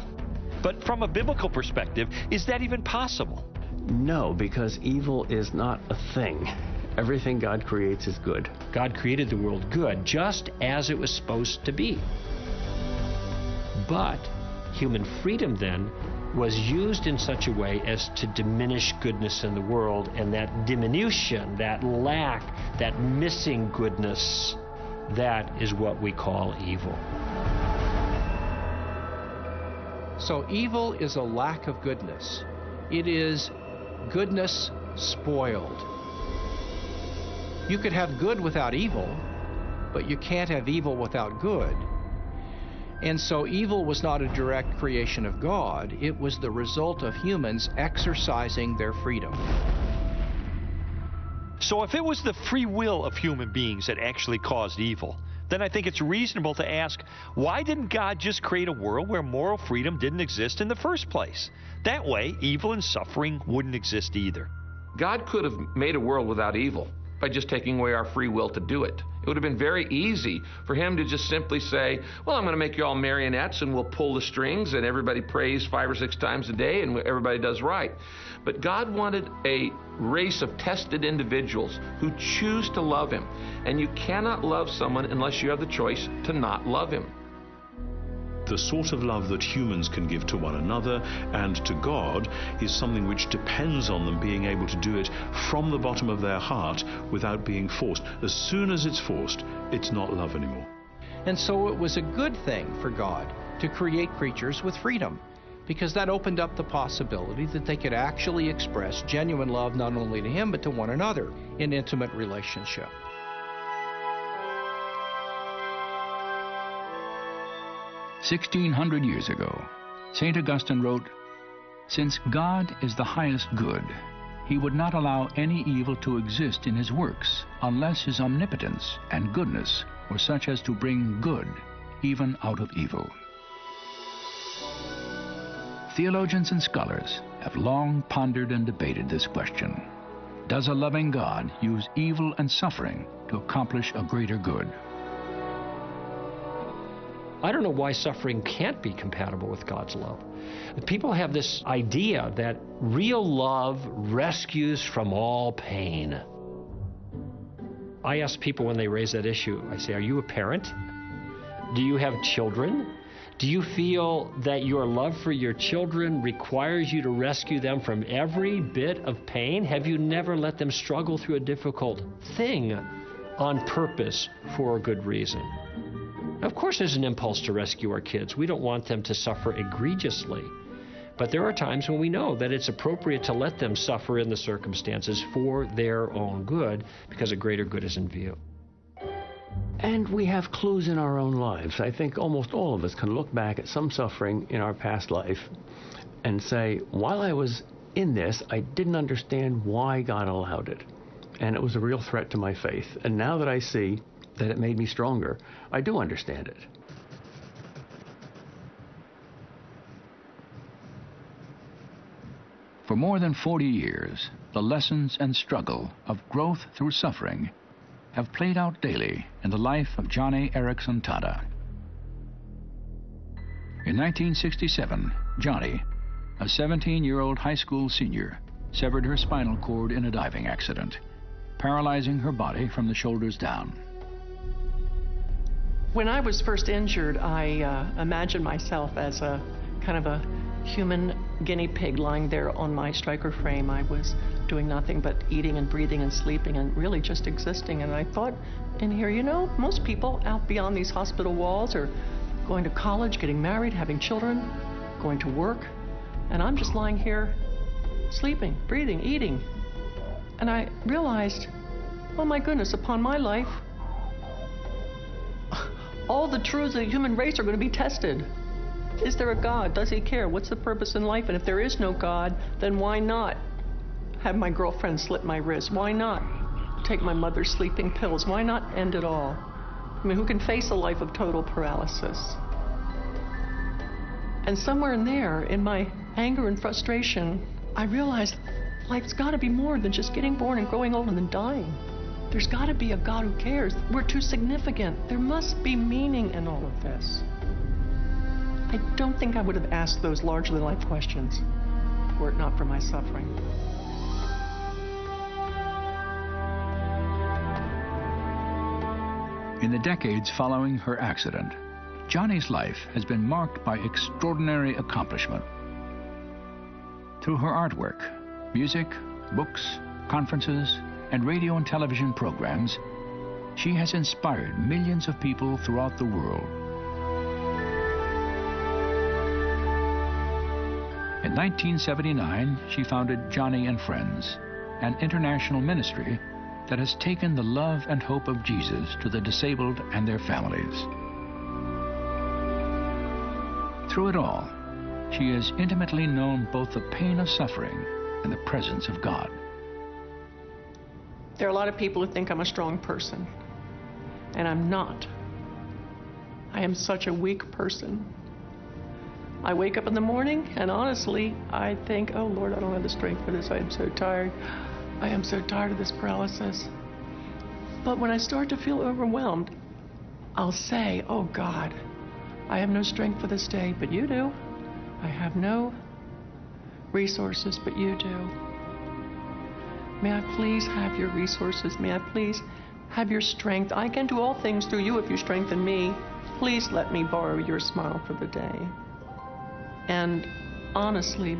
[SPEAKER 1] But from a biblical perspective, is that even possible?
[SPEAKER 11] No, because evil is not a thing. Everything God creates is good.
[SPEAKER 5] God created the world good, just as it was supposed to be. But human freedom then was used in such a way as to diminish goodness in the world, and that diminution, that lack, that missing goodness, that is what we call evil.
[SPEAKER 7] So evil is a lack of goodness. It is goodness spoiled. You could have good without evil, but you can't have evil without good. And so evil was not a direct creation of God. It was the result of humans exercising their freedom.
[SPEAKER 1] So if it was the free will of human beings that actually caused evil, then I think it's reasonable to ask, why didn't God just create a world where moral freedom didn't exist in the first place? That way, evil and suffering wouldn't exist either.
[SPEAKER 12] God could have made a world without evil by just taking away our free will to do it. It would have been very easy for him to just simply say, well, I'm going to make you all marionettes and we'll pull the strings and everybody prays 5 or 6 times a day and everybody does right. But God wanted a race of tested individuals who choose to love him. And you cannot love someone unless you have the choice to not love him.
[SPEAKER 9] The sort of love that humans can give to one another and to God is something which depends on them being able to do it from the bottom of their heart without being forced. As soon as it's forced, it's not love anymore.
[SPEAKER 7] And so it was a good thing for God to create creatures with freedom, because that opened up the possibility that they could actually express genuine love not only to him but to one another in intimate relationship.
[SPEAKER 2] 1600 years ago, St. Augustine wrote, "Since God is the highest good, he would not allow any evil to exist in his works unless his omnipotence and goodness were such as to bring good even out of evil." Theologians and scholars have long pondered and debated this question. Does a loving God use evil and suffering to accomplish a greater good?
[SPEAKER 5] I don't know why suffering can't be compatible with God's love. People have this idea that real love rescues from all pain. I ask people when they raise that issue, I say, are you a parent? Do you have children? Do you feel that your love for your children requires you to rescue them from every bit of pain? Have you never let them struggle through a difficult thing on purpose for a good reason? Of course there's an impulse to rescue our kids. We don't want them to suffer egregiously. But there are times when we know that it's appropriate to let them suffer in the circumstances for their own good, because a greater good is in view.
[SPEAKER 11] And we have clues in our own lives. I think almost all of us can look back at some suffering in our past life and say, while I was in this, I didn't understand why God allowed it. And it was a real threat to my faith. And now that I see that it made me stronger, I do understand it.
[SPEAKER 2] For more than 40 years, the lessons and struggle of growth through suffering have played out daily in the life of Johnny Erickson Tada. In 1967, Johnny, a 17-year-old high school senior, severed her spinal cord in a diving accident, paralyzing her body from the shoulders down.
[SPEAKER 14] When I was first injured, I imagined myself as a kind of a human guinea pig lying there on my striker frame. I was doing nothing but eating and breathing and sleeping and really just existing. And I thought in here, you know, most people out beyond these hospital walls are going to college, getting married, having children, going to work. And I'm just lying here sleeping, breathing, eating. And I realized, oh my goodness, upon my life, all the truths of the human race are going to be tested. Is there a God? Does he care? What's the purpose in life? And if there is no God, then why not have my girlfriend slit my wrist? Why not take my mother's sleeping pills? Why not end it all? I mean, who can face a life of total paralysis? And somewhere in there, in my anger and frustration, I realized life's got to be more than just getting born and growing old and then dying. There's got to be a God who cares. We're too significant. There must be meaning in all of this. I don't think I would have asked those largely life questions were it not for my suffering.
[SPEAKER 2] In the decades following her accident, Johnny's life has been marked by extraordinary accomplishment. Through her artwork, music, books, conferences, and radio and television programs, she has inspired millions of people throughout the world. In 1979, she founded Johnny and Friends, an international ministry that has taken the love and hope of Jesus to the disabled and their families. Through it all, she has intimately known both the pain of suffering and the presence of God.
[SPEAKER 14] There are a lot of people who think I'm a strong person, and I'm not. I am such a weak person. I wake up in the morning, and honestly, I think, oh Lord, I don't have the strength for this. I am so tired. I am so tired of this paralysis. But when I start to feel overwhelmed, I'll say, oh God, I have no strength for this day, but you do. I have no resources, but you do. May I please have your resources? May I please have your strength? I can do all things through you if you strengthen me. Please let me borrow your smile for the day. And honestly,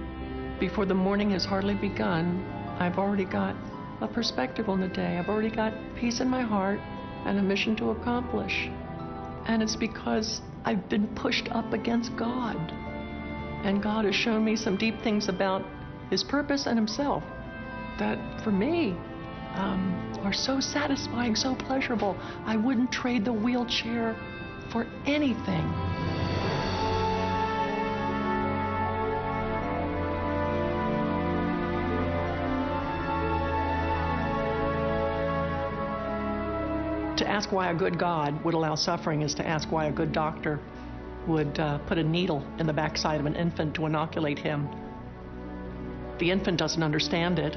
[SPEAKER 14] before the morning has hardly begun, I've already got a perspective on the day. I've already got peace in my heart and a mission to accomplish. And it's because I've been pushed up against God. And God has shown me some deep things about His purpose and Himself that, for me, are so satisfying, so pleasurable. I wouldn't trade the wheelchair for anything. To ask why a good God would allow suffering is to ask why a good doctor would put a needle in the backside of an infant to inoculate him. The infant doesn't understand it.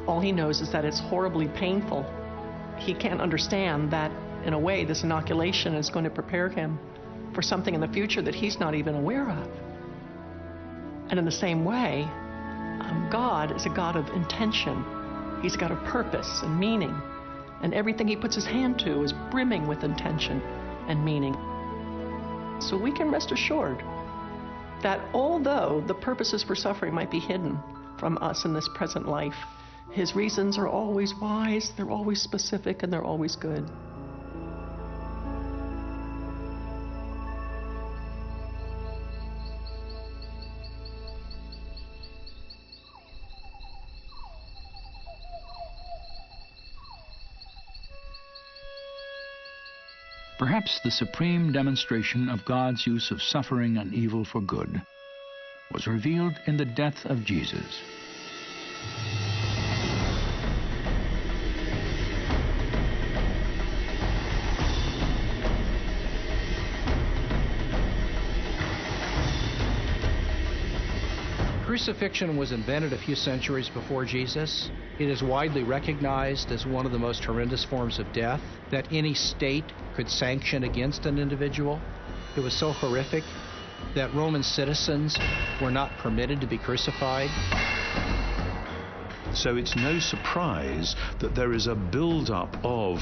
[SPEAKER 14] All he knows is that it's horribly painful. He can't understand that, in a way, this inoculation is going to prepare him for something in the future that he's not even aware of. And in the same way, God is a God of intention. He's got a purpose and meaning. And everything He puts His hand to is brimming with intention and meaning. So we can rest assured that although the purposes for suffering might be hidden from us in this present life, His reasons are always wise, they're always specific, and they're always good.
[SPEAKER 2] Perhaps the supreme demonstration of God's use of suffering and evil for good was revealed in the death of Jesus.
[SPEAKER 7] Crucifixion was invented a few centuries before Jesus. It is widely recognized as one of the most horrendous forms of death that any state could sanction against an individual. It was so horrific that Roman citizens were not permitted to be crucified.
[SPEAKER 9] So it's no surprise that there is a build-up of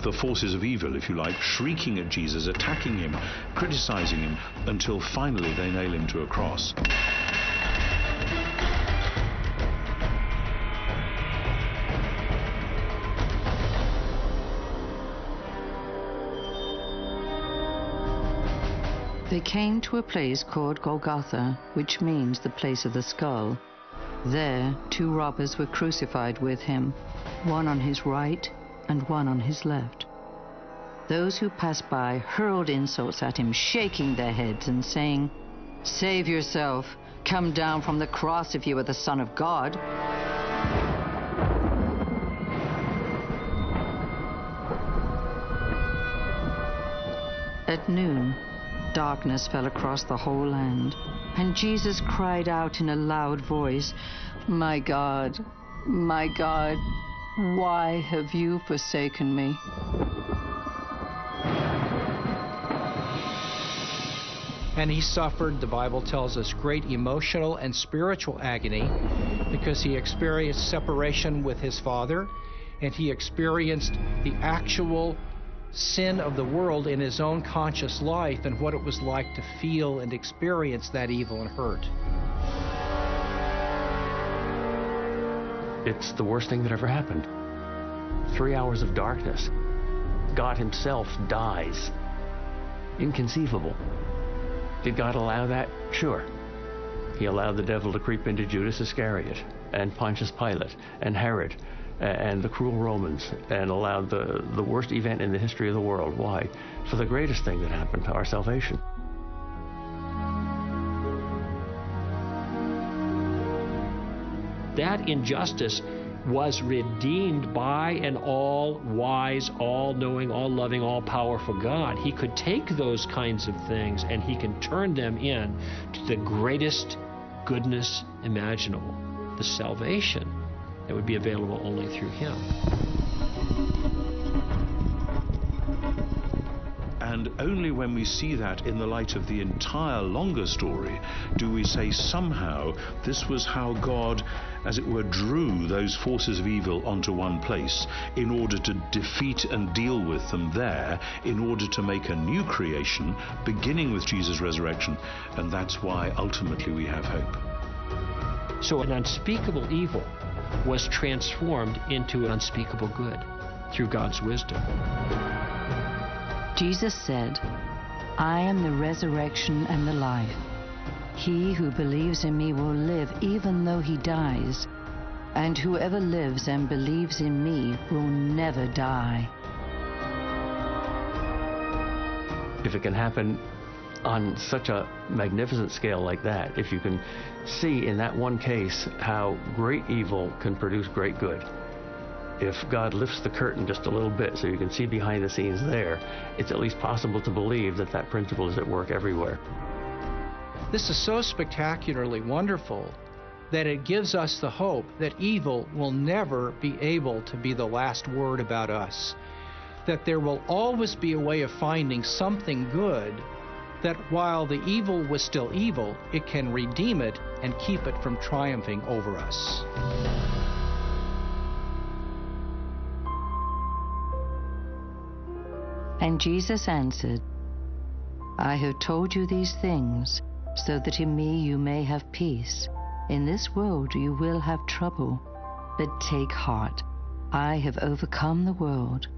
[SPEAKER 9] the forces of evil, if you like, shrieking at Jesus, attacking Him, criticizing Him, until finally they nail Him to a cross.
[SPEAKER 8] They came to a place called Golgotha, which means the place of the skull. There, 2 robbers were crucified with Him, one on His right and one on His left. Those who passed by hurled insults at Him, shaking their heads and saying, "Save yourself. Come down from the cross if you are the Son of God." At noon, darkness fell across the whole land, and Jesus cried out in a loud voice, my God, why have you forsaken me?"
[SPEAKER 7] And He suffered, the Bible tells us, great emotional and spiritual agony because He experienced separation with His Father, and He experienced the actual sin of the world in His own conscious life and what it was like to feel and experience that evil and hurt.
[SPEAKER 11] It's the worst thing that ever happened. 3 hours of darkness. God himself dies. Inconceivable. Did God allow that? Sure. He allowed the devil to creep into Judas Iscariot and Pontius Pilate and Herod and the cruel Romans, and allowed the worst event in the history of the world. Why? For the greatest thing that happened, our salvation.
[SPEAKER 5] That injustice was redeemed by an all-wise, all-knowing, all-loving, all-powerful God. He could take those kinds of things and he can turn them in to the greatest goodness imaginable, the salvation that would be available only through him.
[SPEAKER 9] And only when we see that in the light of the entire longer story do we say somehow this was how God, as it were, drew those forces of evil onto one place in order to defeat and deal with them there, in order to make a new creation, beginning with Jesus' resurrection. And that's why ultimately we have hope.
[SPEAKER 5] So an unspeakable evil was transformed into an unspeakable good through God's wisdom.
[SPEAKER 8] Jesus said, I am the resurrection and the life. He who believes in me will live even though he dies, and whoever lives and believes in me will never die.
[SPEAKER 11] If it can happen on such a magnificent scale like that, if you can see in that one case how great evil can produce great good, if God lifts the curtain just a little bit so you can see behind the scenes there, it's at least possible to believe that that principle is at work everywhere.
[SPEAKER 7] This is so spectacularly wonderful that it gives us the hope that evil will never be able to be the last word about us, that there will always be a way of finding something good, that while the evil was still evil, it can redeem it and keep it from triumphing over us.
[SPEAKER 8] And Jesus answered, I have told you these things, so that in me you may have peace. In this world you will have trouble, but take heart. I have overcome the world.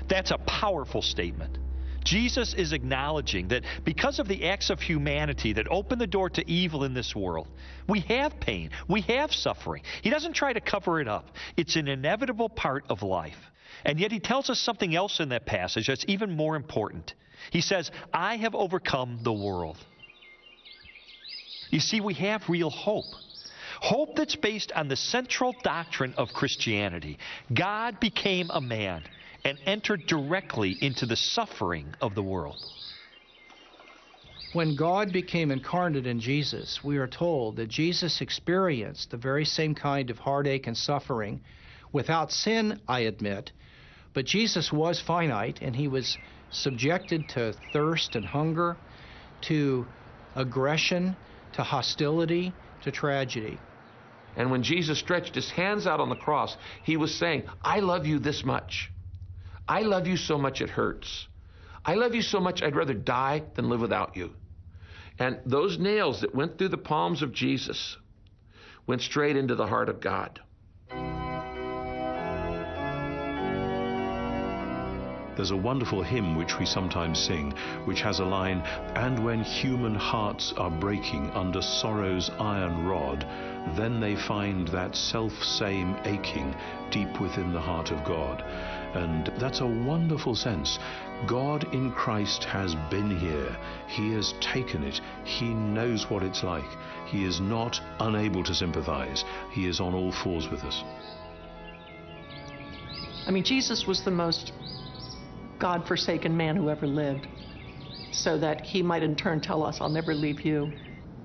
[SPEAKER 1] That's a powerful statement. Jesus is acknowledging that because of the acts of humanity that open the door to evil in this world, we have pain, we have suffering. He doesn't try to cover it up. It's an inevitable part of life. And yet he tells us something else in that passage that's even more important. He says, I have overcome the world. You see, we have real hope. Hope that's based on the central doctrine of Christianity. God became a man and entered directly into the suffering of the world.
[SPEAKER 7] When God became incarnate in Jesus, we are told that Jesus experienced the very same kind of heartache and suffering, without sin, I admit, but Jesus was finite, and he was subjected to thirst and hunger, to aggression, to hostility, to tragedy.
[SPEAKER 12] And when Jesus stretched his hands out on the cross, he was saying, I love you this much. I love you so much it hurts. I love you so much I'd rather die than live without you. And those nails that went through the palms of Jesus went straight into the heart of God.
[SPEAKER 9] There's a wonderful hymn which we sometimes sing, which has a line, and when human hearts are breaking under sorrow's iron rod, then they find that self-same aching deep within the heart of God. And that's a wonderful sense. God in Christ has been here. He has taken it. He knows what it's like. He is not unable to sympathize. He is on all fours with us.
[SPEAKER 14] I mean, Jesus was the most God-forsaken man who ever lived, so that he might in turn tell us, I'll never leave you,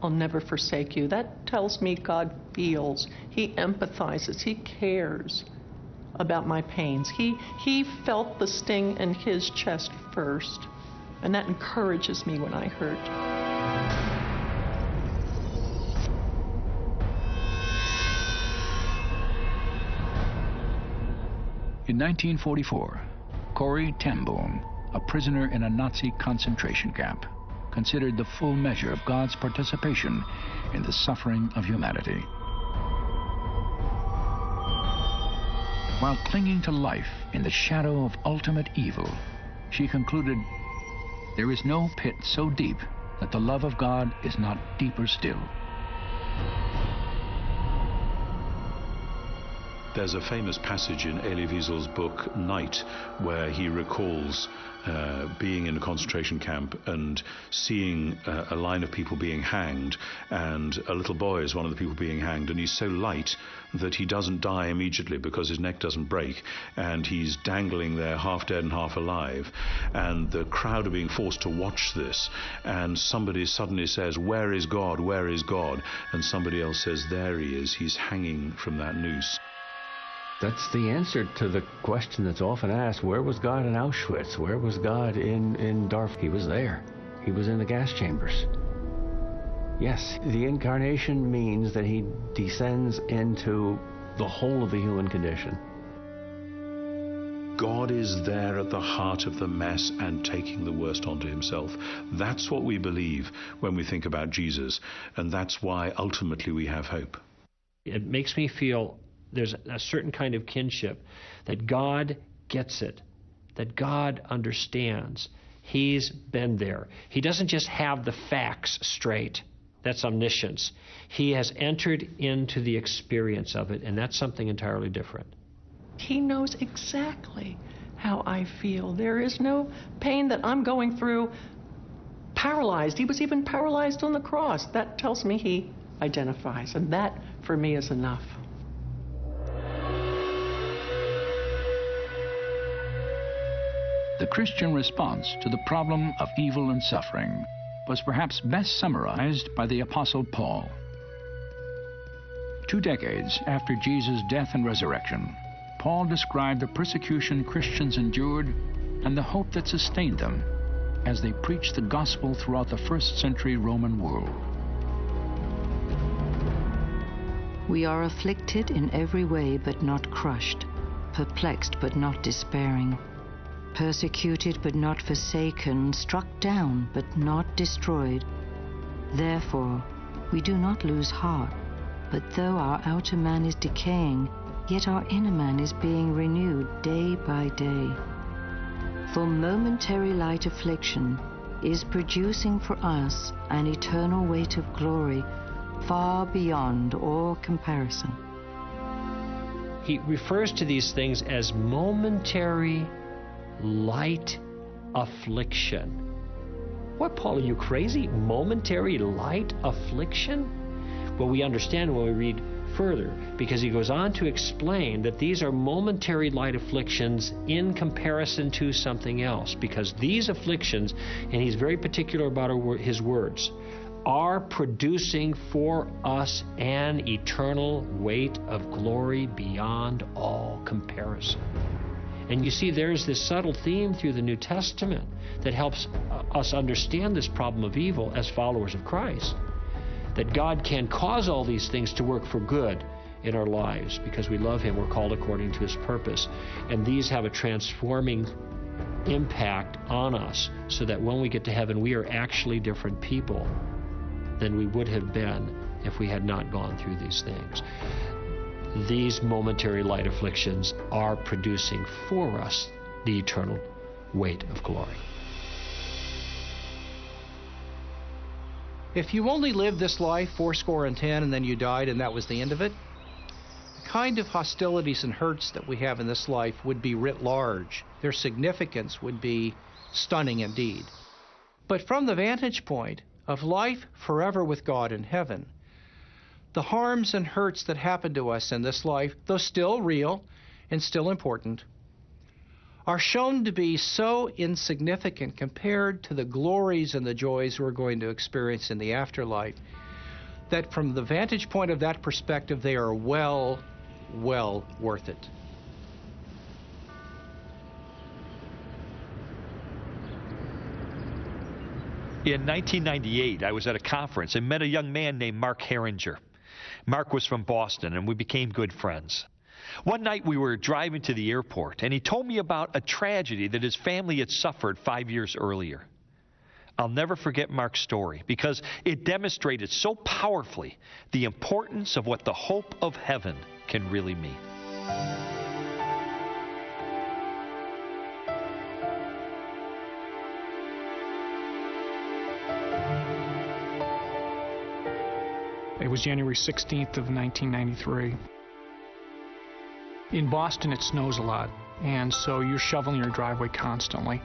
[SPEAKER 14] I'll never forsake you. That tells me God feels, he empathizes, he cares about my pains. He felt the sting in his chest first, and that encourages me when I hurt.
[SPEAKER 2] In 1944, Corrie ten Boom, a prisoner in a Nazi concentration camp, considered the full measure of God's participation in the suffering of humanity. While clinging to life in the shadow of ultimate evil, she concluded, "There is no pit so deep that the love of God is not deeper still."
[SPEAKER 9] There's a famous passage in Elie Wiesel's book Night where he recalls being in a concentration camp and seeing a line of people being hanged, and a little boy is one of the people being hanged, and he's so light that he doesn't die immediately because his neck doesn't break, and he's dangling there half dead and half alive, and the crowd are being forced to watch this, and somebody suddenly says, "Where is God? Where is God?" And somebody else says, "There he is, he's hanging from that noose."
[SPEAKER 11] That's the answer to the question that's often asked: where was God in Auschwitz? Where was God in Darfur? He was there. He was in the gas chambers. Yes, the incarnation means that he descends into the whole of the human condition.
[SPEAKER 9] God is there at the heart of the mess and taking the worst onto himself. That's what we believe when we think about Jesus, and that's why ultimately we have hope.
[SPEAKER 5] It makes me feel there's a certain kind of kinship, that God gets it, that God understands. He's been there. He doesn't just have the facts straight. That's omniscience. He has entered into the experience of it, and that's something entirely different.
[SPEAKER 14] He knows exactly how I feel. There is no pain that I'm going through paralyzed. He was even paralyzed on the cross. That tells me he identifies, and that, for me, is enough.
[SPEAKER 2] The Christian response to the problem of evil and suffering was perhaps best summarized by the Apostle Paul. 2 decades after Jesus' death and resurrection, Paul described the persecution Christians endured and the hope that sustained them as they preached the gospel throughout the first-century Roman world.
[SPEAKER 8] We are afflicted in every way but not crushed, perplexed but not despairing, persecuted but not forsaken, struck down but not destroyed. Therefore, we do not lose heart, but though our outer man is decaying, yet our inner man is being renewed day by day. For momentary light affliction is producing for us an eternal weight of glory far beyond all comparison.
[SPEAKER 5] He refers to these things as momentary light affliction. What, Paul, are you crazy? Momentary light affliction? Well, we understand when we read further, because he goes on to explain that these are momentary light afflictions in comparison to something else, because these afflictions, and he's very particular about his words, are producing for us an eternal weight of glory beyond all comparison. And you see, there's this subtle theme through the New Testament that helps us understand this problem of evil as followers of Christ, that God can cause all these things to work for good in our lives because we love him. We're called according to his purpose. And these have a transforming impact on us so that when we get to heaven, we are actually different people than we would have been if we had not gone through these things. These momentary light afflictions are producing for us the eternal weight of glory.
[SPEAKER 7] If you only lived this life 80 and then you died and that was the end of it, the kind of hostilities and hurts that we have in this life would be writ large. Their significance would be stunning indeed. But from the vantage point of life forever with God in heaven, the harms and hurts that happen to us in this life, though still real and still important, are shown to be so insignificant compared to the glories and the joys we're going to experience in the afterlife, that from the vantage point of that perspective, they are well worth it.
[SPEAKER 1] In 1998, I was at a conference and met a young man named Mark Herringer. Mark was from Boston, and we became good friends. One night we were driving to the airport, and he told me about a tragedy that his family had suffered 5 years earlier. I'll never forget Mark's story because it demonstrated so powerfully the importance of what the hope of heaven can really mean.
[SPEAKER 15] It was January 16th of 1993. In Boston, it snows a lot, and so you're shoveling your driveway constantly.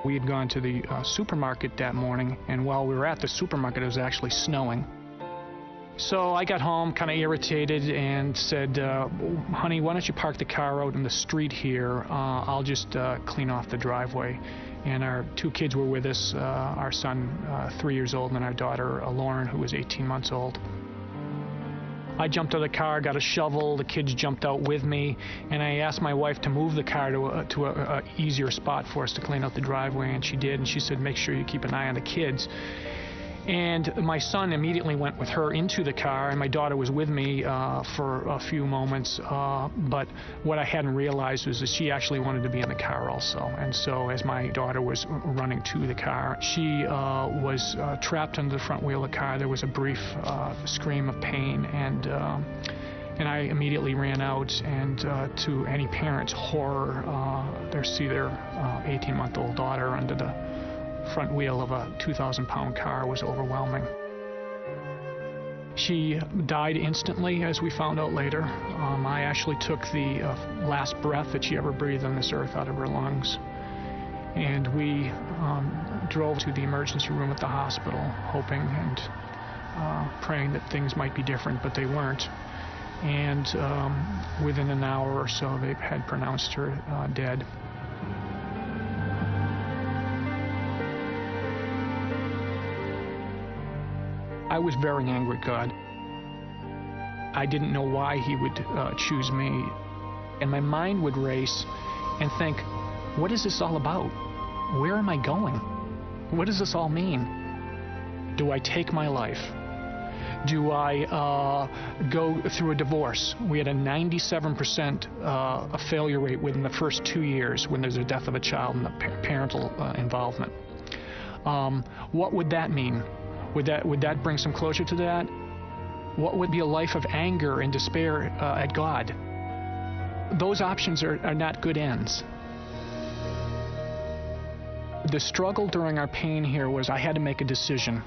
[SPEAKER 15] We had gone to the supermarket that morning, and while we were at the supermarket, it was actually snowing. So I got home kind of irritated and said, honey, why don't you park the car out in the street here? I'll just clean off the driveway. And our two kids were with us, our son, 3 years old, and our daughter, Lauren, who was 18 months old. I jumped out of the car, got a shovel, the kids jumped out with me, and I asked my wife to move the car to a easier spot for us to clean out the driveway, and she did, and she said, make sure you keep an eye on the kids. And my son immediately went with her into the car, and my daughter was with me for a few moments, but what I hadn't realized was that she actually wanted to be in the car also. And so as my daughter was running to the car, she was trapped under the front wheel of the car. There was a brief scream of pain, and I immediately ran out, and to any parent's horror, they see their 18-month-old daughter under the front wheel of a 2,000-pound car was overwhelming. She died instantly, as we found out later. I actually took the last breath that she ever breathed on this earth out of her lungs. And we drove to the emergency room at the hospital, hoping and praying that things might be different, but they weren't. And within an hour or so, they had pronounced her dead. I was very angry at God. I didn't know why he would choose me. And my mind would race and think, what is this all about? Where am I going? What does this all mean? Do I take my life? Do I go through a divorce? We had a 97% failure rate within the first 2 years when there's a death of a child and the parental involvement. What would that mean? Would that bring some closure to that? What would be a life of anger and despair at God? Those options are not good ends. The struggle during our pain here was I had to make a decision.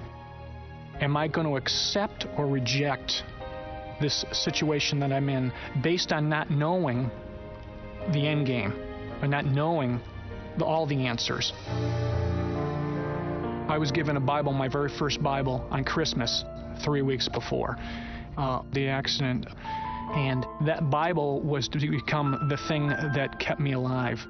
[SPEAKER 15] Am I going to accept or reject this situation that I'm in based on not knowing the end game, or not knowing all the answers? I was given a Bible, my very first Bible, on Christmas 3 weeks before the accident. And that Bible was to become the thing that kept me alive.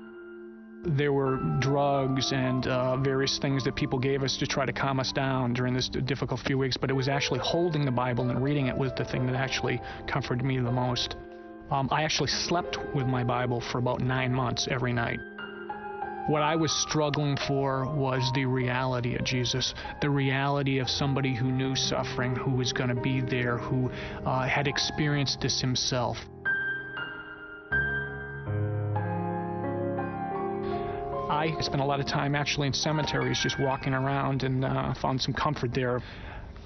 [SPEAKER 15] There were drugs and various things that people gave us to try to calm us down during this difficult few weeks, but it was actually holding the Bible and reading it was the thing that actually comforted me the most. I actually slept with my Bible for about 9 months every night. What I was struggling for was the reality of Jesus, the reality of somebody who knew suffering, who was going to be there, who had experienced this himself. I spent a lot of time actually in cemeteries just walking around and found some comfort there.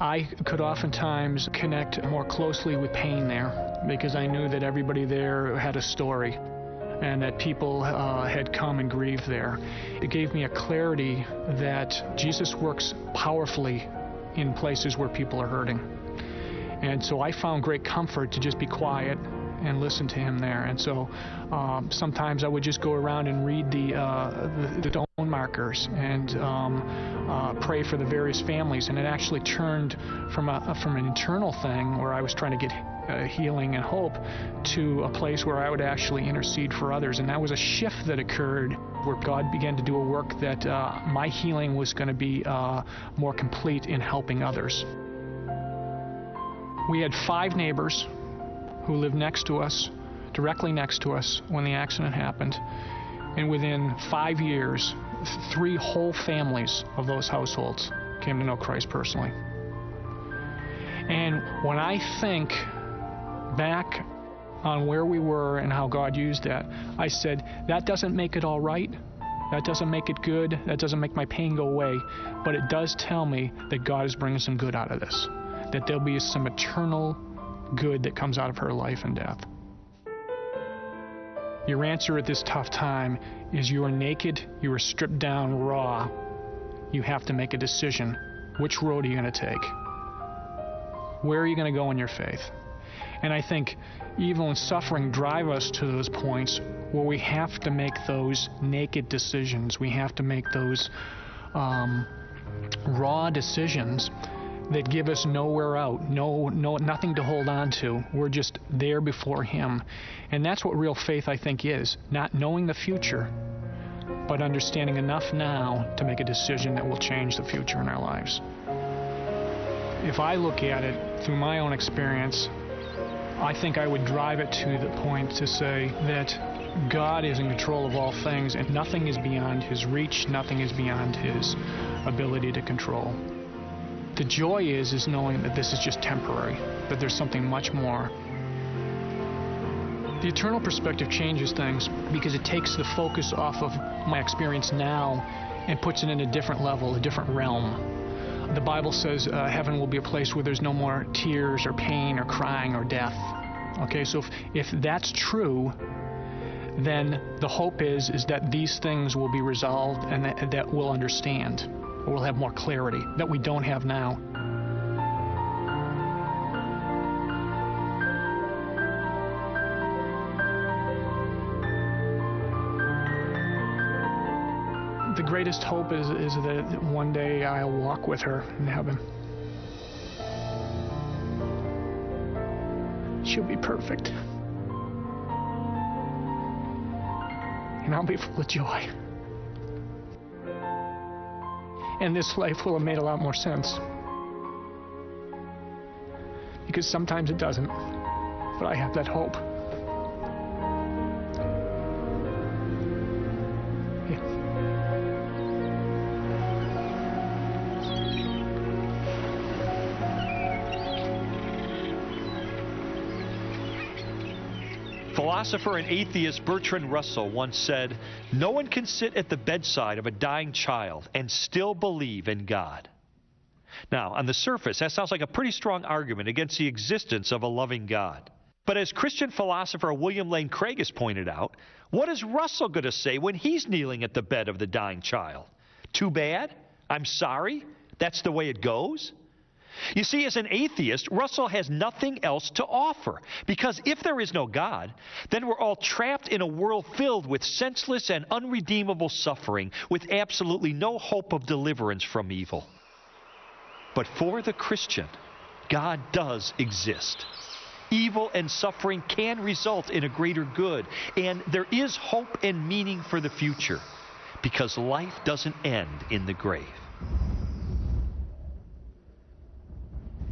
[SPEAKER 15] I could oftentimes connect more closely with pain there because I knew that everybody there had a story, and that people had come and grieved there. It gave me a clarity that Jesus works powerfully in places where people are hurting. And so I found great comfort to just be quiet and listen to him there. And so sometimes I would just go around and read the stone markers and pray for the various families. And it actually turned from an internal thing where I was trying to get healing and hope to a place where I would actually intercede for others. And that was a shift that occurred where God began to do a work that my healing was going to be more complete in helping others. We had 5 neighbors who lived next to us, directly next to us when the accident happened. And within 5 years, 3 whole families of those households came to know Christ personally. And when I think back on where we were and how God used that, I said, that doesn't make it all right. That doesn't make it good. That doesn't make my pain go away. But it does tell me that God is bringing some good out of this, that there'll be some eternal good that comes out of her life and death. Your answer at this tough time is you are naked, you are stripped down raw. You have to make a decision. Which road are you going to take? Where are you going to go in your faith? And I think evil and suffering drive us to those points where we have to make those naked decisions. We have to make those raw decisions that give us nowhere out, nothing to hold on to. We're just there before Him. And that's what real faith, I think, is. Not knowing the future, but understanding enough now to make a decision that will change the future in our lives. If I look at it through my own experience, I think I would drive it to the point to say that God is in control of all things, and nothing is beyond His reach, nothing is beyond His ability to control. The joy is knowing that this is just temporary, that there's something much more. The eternal perspective changes things because it takes the focus off of my experience now and puts it in a different level, a different realm. The Bible says heaven will be a place where there's no more tears or pain or crying or death. Okay, so if that's true, then the hope is that these things will be resolved and that we'll understand, or we'll have more clarity that we don't have now. The greatest hope is that one day I'll walk with her in heaven. She'll be perfect. And I'll be full of joy. And this life will have made a lot more sense. Because sometimes it doesn't. But I have that hope.
[SPEAKER 1] Philosopher and atheist Bertrand Russell once said, "No one can sit at the bedside of a dying child and still believe in God." Now, on the surface, that sounds like a pretty strong argument against the existence of a loving God. But as Christian philosopher William Lane Craig has pointed out, what is Russell going to say when he's kneeling at the bed of the dying child? Too bad? I'm sorry? That's the way it goes? You see, as an atheist, Russell has nothing else to offer. Because if there is no God, then we're all trapped in a world filled with senseless and unredeemable suffering, with absolutely no hope of deliverance from evil. But for the Christian, God does exist. Evil and suffering can result in a greater good, and there is hope and meaning for the future, because life doesn't end in the grave.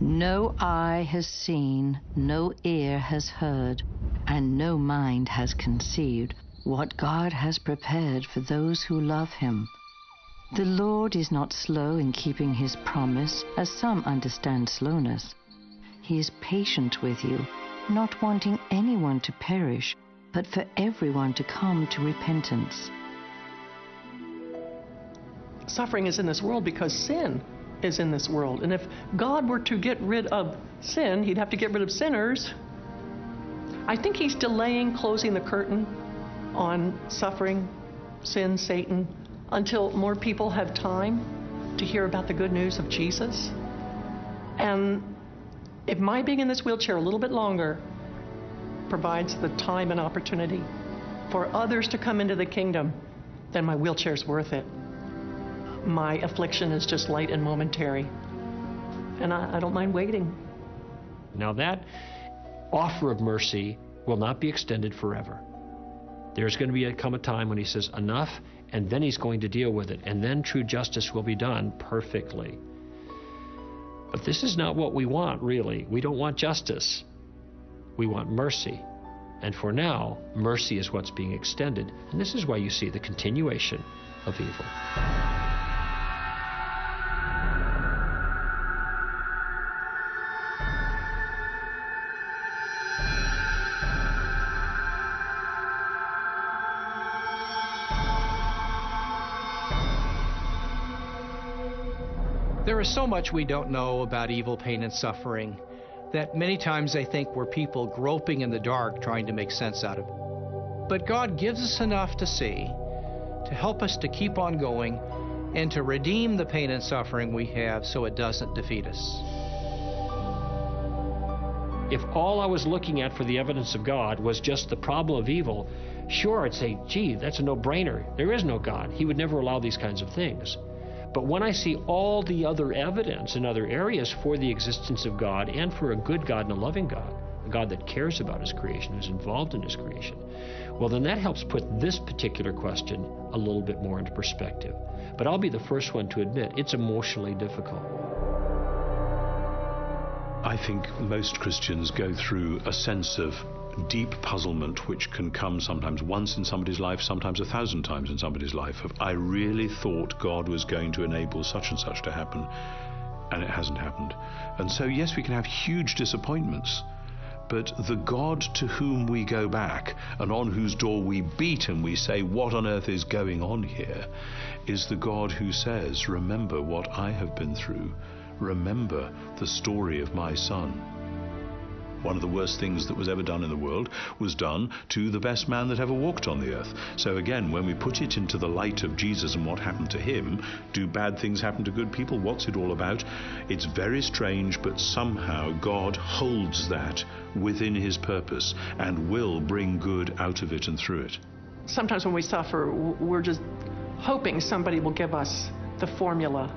[SPEAKER 8] No eye has seen, no ear has heard, and no mind has conceived what God has prepared for those who love Him. The Lord is not slow in keeping His promise, as some understand slowness. He is patient with you, not wanting anyone to perish, but for everyone to come to repentance.
[SPEAKER 14] Suffering is in this world because sin is in this world. And if God were to get rid of sin, He'd have to get rid of sinners. I think He's delaying closing the curtain on suffering, sin, Satan, until more people have time to hear about the good news of Jesus. And if my being in this wheelchair a little bit longer provides the time and opportunity for others to come into the kingdom, then my wheelchair's worth it. My affliction is just light and momentary. And I don't mind waiting.
[SPEAKER 5] Now that offer of mercy will not be extended forever. There's going to come a time when He says enough, and then He's going to deal with it. And then true justice will be done perfectly. But this is not what we want, really. We don't want justice. We want mercy. And for now, mercy is what's being extended. And this is why you see the continuation of evil.
[SPEAKER 7] There is so much we don't know about evil, pain, and suffering that many times I think we're people groping in the dark trying to make sense out of it. But God gives us enough to see, to help us to keep on going, and to redeem the pain and suffering we have so it doesn't defeat us.
[SPEAKER 5] If all I was looking at for the evidence of God was just the problem of evil, sure, I'd say, gee, that's a no-brainer. There is no God. He would never allow these kinds of things. But when I see all the other evidence in other areas for the existence of God and for a good God and a loving God, a God that cares about his creation, who's involved in his creation, well, then that helps put this particular question a little bit more into perspective. But I'll be the first one to admit it's emotionally difficult.
[SPEAKER 9] I think most Christians go through a sense of deep puzzlement, which can come sometimes once in somebody's life, sometimes 1,000 times in somebody's life, of I really thought God was going to enable such and such to happen, and it hasn't happened. And so, yes, we can have huge disappointments, but the God to whom we go back and on whose door we beat and we say, what on earth is going on here, is the God who says, remember what I have been through. Remember the story of my son. One of the worst things that was ever done in the world was done to the best man that ever walked on the earth. So again, when we put it into the light of Jesus and what happened to him, do bad things happen to good people? What's it all about? It's very strange, but somehow God holds that within his purpose and will bring good out of it and through it.
[SPEAKER 14] Sometimes when we suffer, we're just hoping somebody will give us the formula,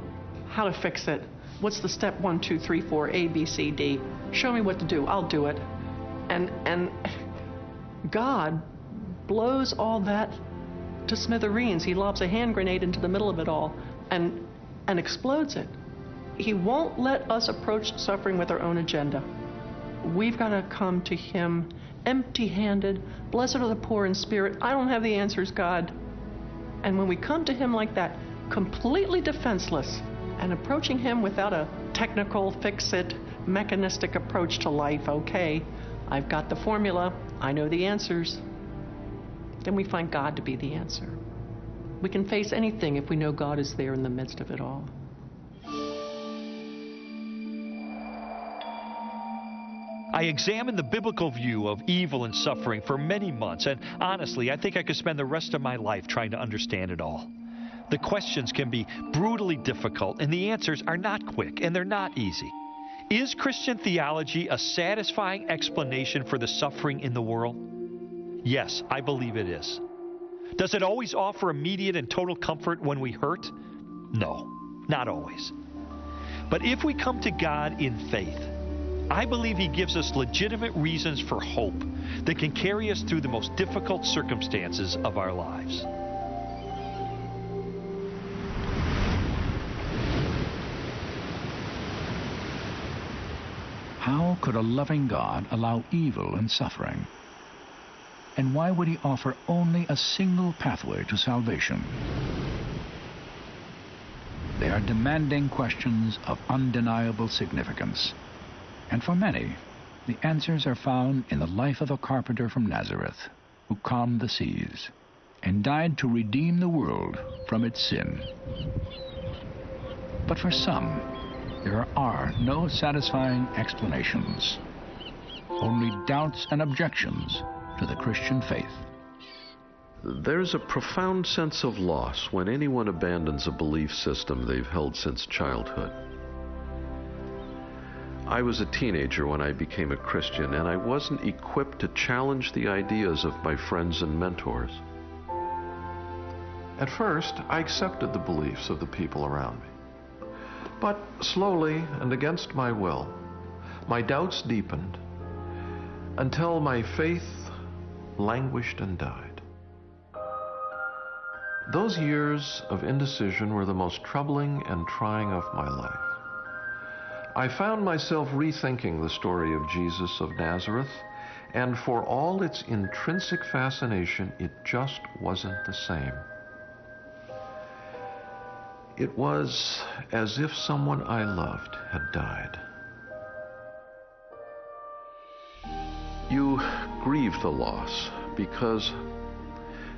[SPEAKER 14] how to fix it. What's the step 1, 2, 3, 4, A, B, C, D? Show me what to do. I'll do it. And God blows all that to smithereens. He lobs a hand grenade into the middle of it all and explodes it. He won't let us approach suffering with our own agenda. We've got to come to him empty-handed. Blessed are the poor in spirit. I don't have the answers, God. And when we come to him like that, completely defenseless, and approaching him without a technical, fix-it, mechanistic approach to life, okay, I've got the formula, I know the answers, then we find God to be the answer. We can face anything if we know God is there in the midst of it all.
[SPEAKER 1] I examined the biblical view of evil and suffering for many months, and honestly, I think I could spend the rest of my life trying to understand it all. The questions can be brutally difficult, and the answers are not quick, and they're not easy. Is Christian theology a satisfying explanation for the suffering in the world? Yes, I believe it is. Does it always offer immediate and total comfort when we hurt? No, not always. But if we come to God in faith, I believe he gives us legitimate reasons for hope that can carry us through the most difficult circumstances of our lives.
[SPEAKER 2] How could a loving God allow evil and suffering? And why would he offer only a single pathway to salvation? They are demanding questions of undeniable significance. And for many, the answers are found in the life of a carpenter from Nazareth who calmed the seas and died to redeem the world from its sin. But for some, there are no satisfying explanations, only doubts and objections to the Christian faith.
[SPEAKER 3] There's a profound sense of loss when anyone abandons a belief system they've held since childhood. I was a teenager when I became a Christian, and I wasn't equipped to challenge the ideas of my friends and mentors. At first, I accepted the beliefs of the people around me. But slowly and against my will, my doubts deepened until my faith languished and died. Those years of indecision were the most troubling and trying of my life. I found myself rethinking the story of Jesus of Nazareth, and for all its intrinsic fascination, it just wasn't the same. It was as if someone I loved had died. You grieve the loss because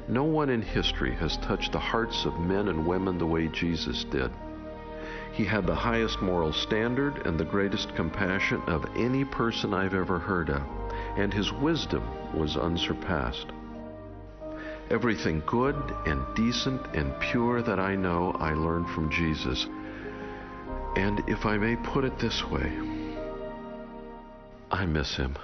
[SPEAKER 3] no one in history has touched the hearts of men and women the way Jesus did. He had the highest moral standard and the greatest compassion of any person I've ever heard of, and his wisdom was unsurpassed. Everything good and decent and pure that I know, I learned from Jesus. And if I may put it this way, I miss him.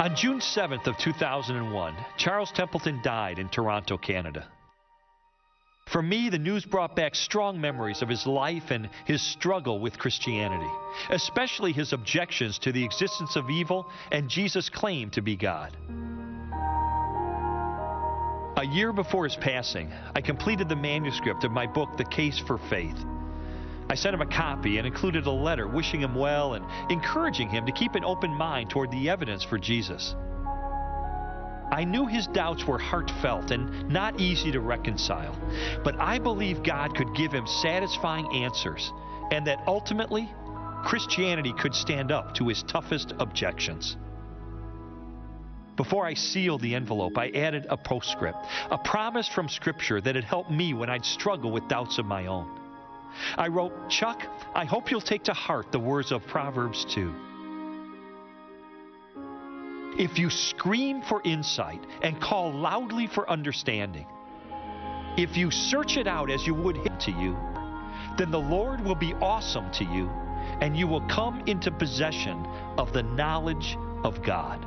[SPEAKER 1] On June 7th of 2001, Charles Templeton died in Toronto, Canada. For me, the news brought back strong memories of his life and his struggle with Christianity, especially his objections to the existence of evil and Jesus' claim to be God. A year before his passing, I completed the manuscript of my book, The Case for Faith. I sent him a copy and included a letter wishing him well and encouraging him to keep an open mind toward the evidence for Jesus. I knew his doubts were heartfelt and not easy to reconcile, but I believe God could give him satisfying answers and that ultimately Christianity could stand up to his toughest objections. Before I sealed the envelope, I added a postscript, a promise from Scripture that had helped me when I'd struggle with doubts of my own. I wrote, "Chuck, I hope you'll take to heart the words of Proverbs 2. If you scream for insight and call loudly for understanding, if you search it out as you would him to you, then the Lord will be awesome to you, and you will come into possession of the knowledge of God."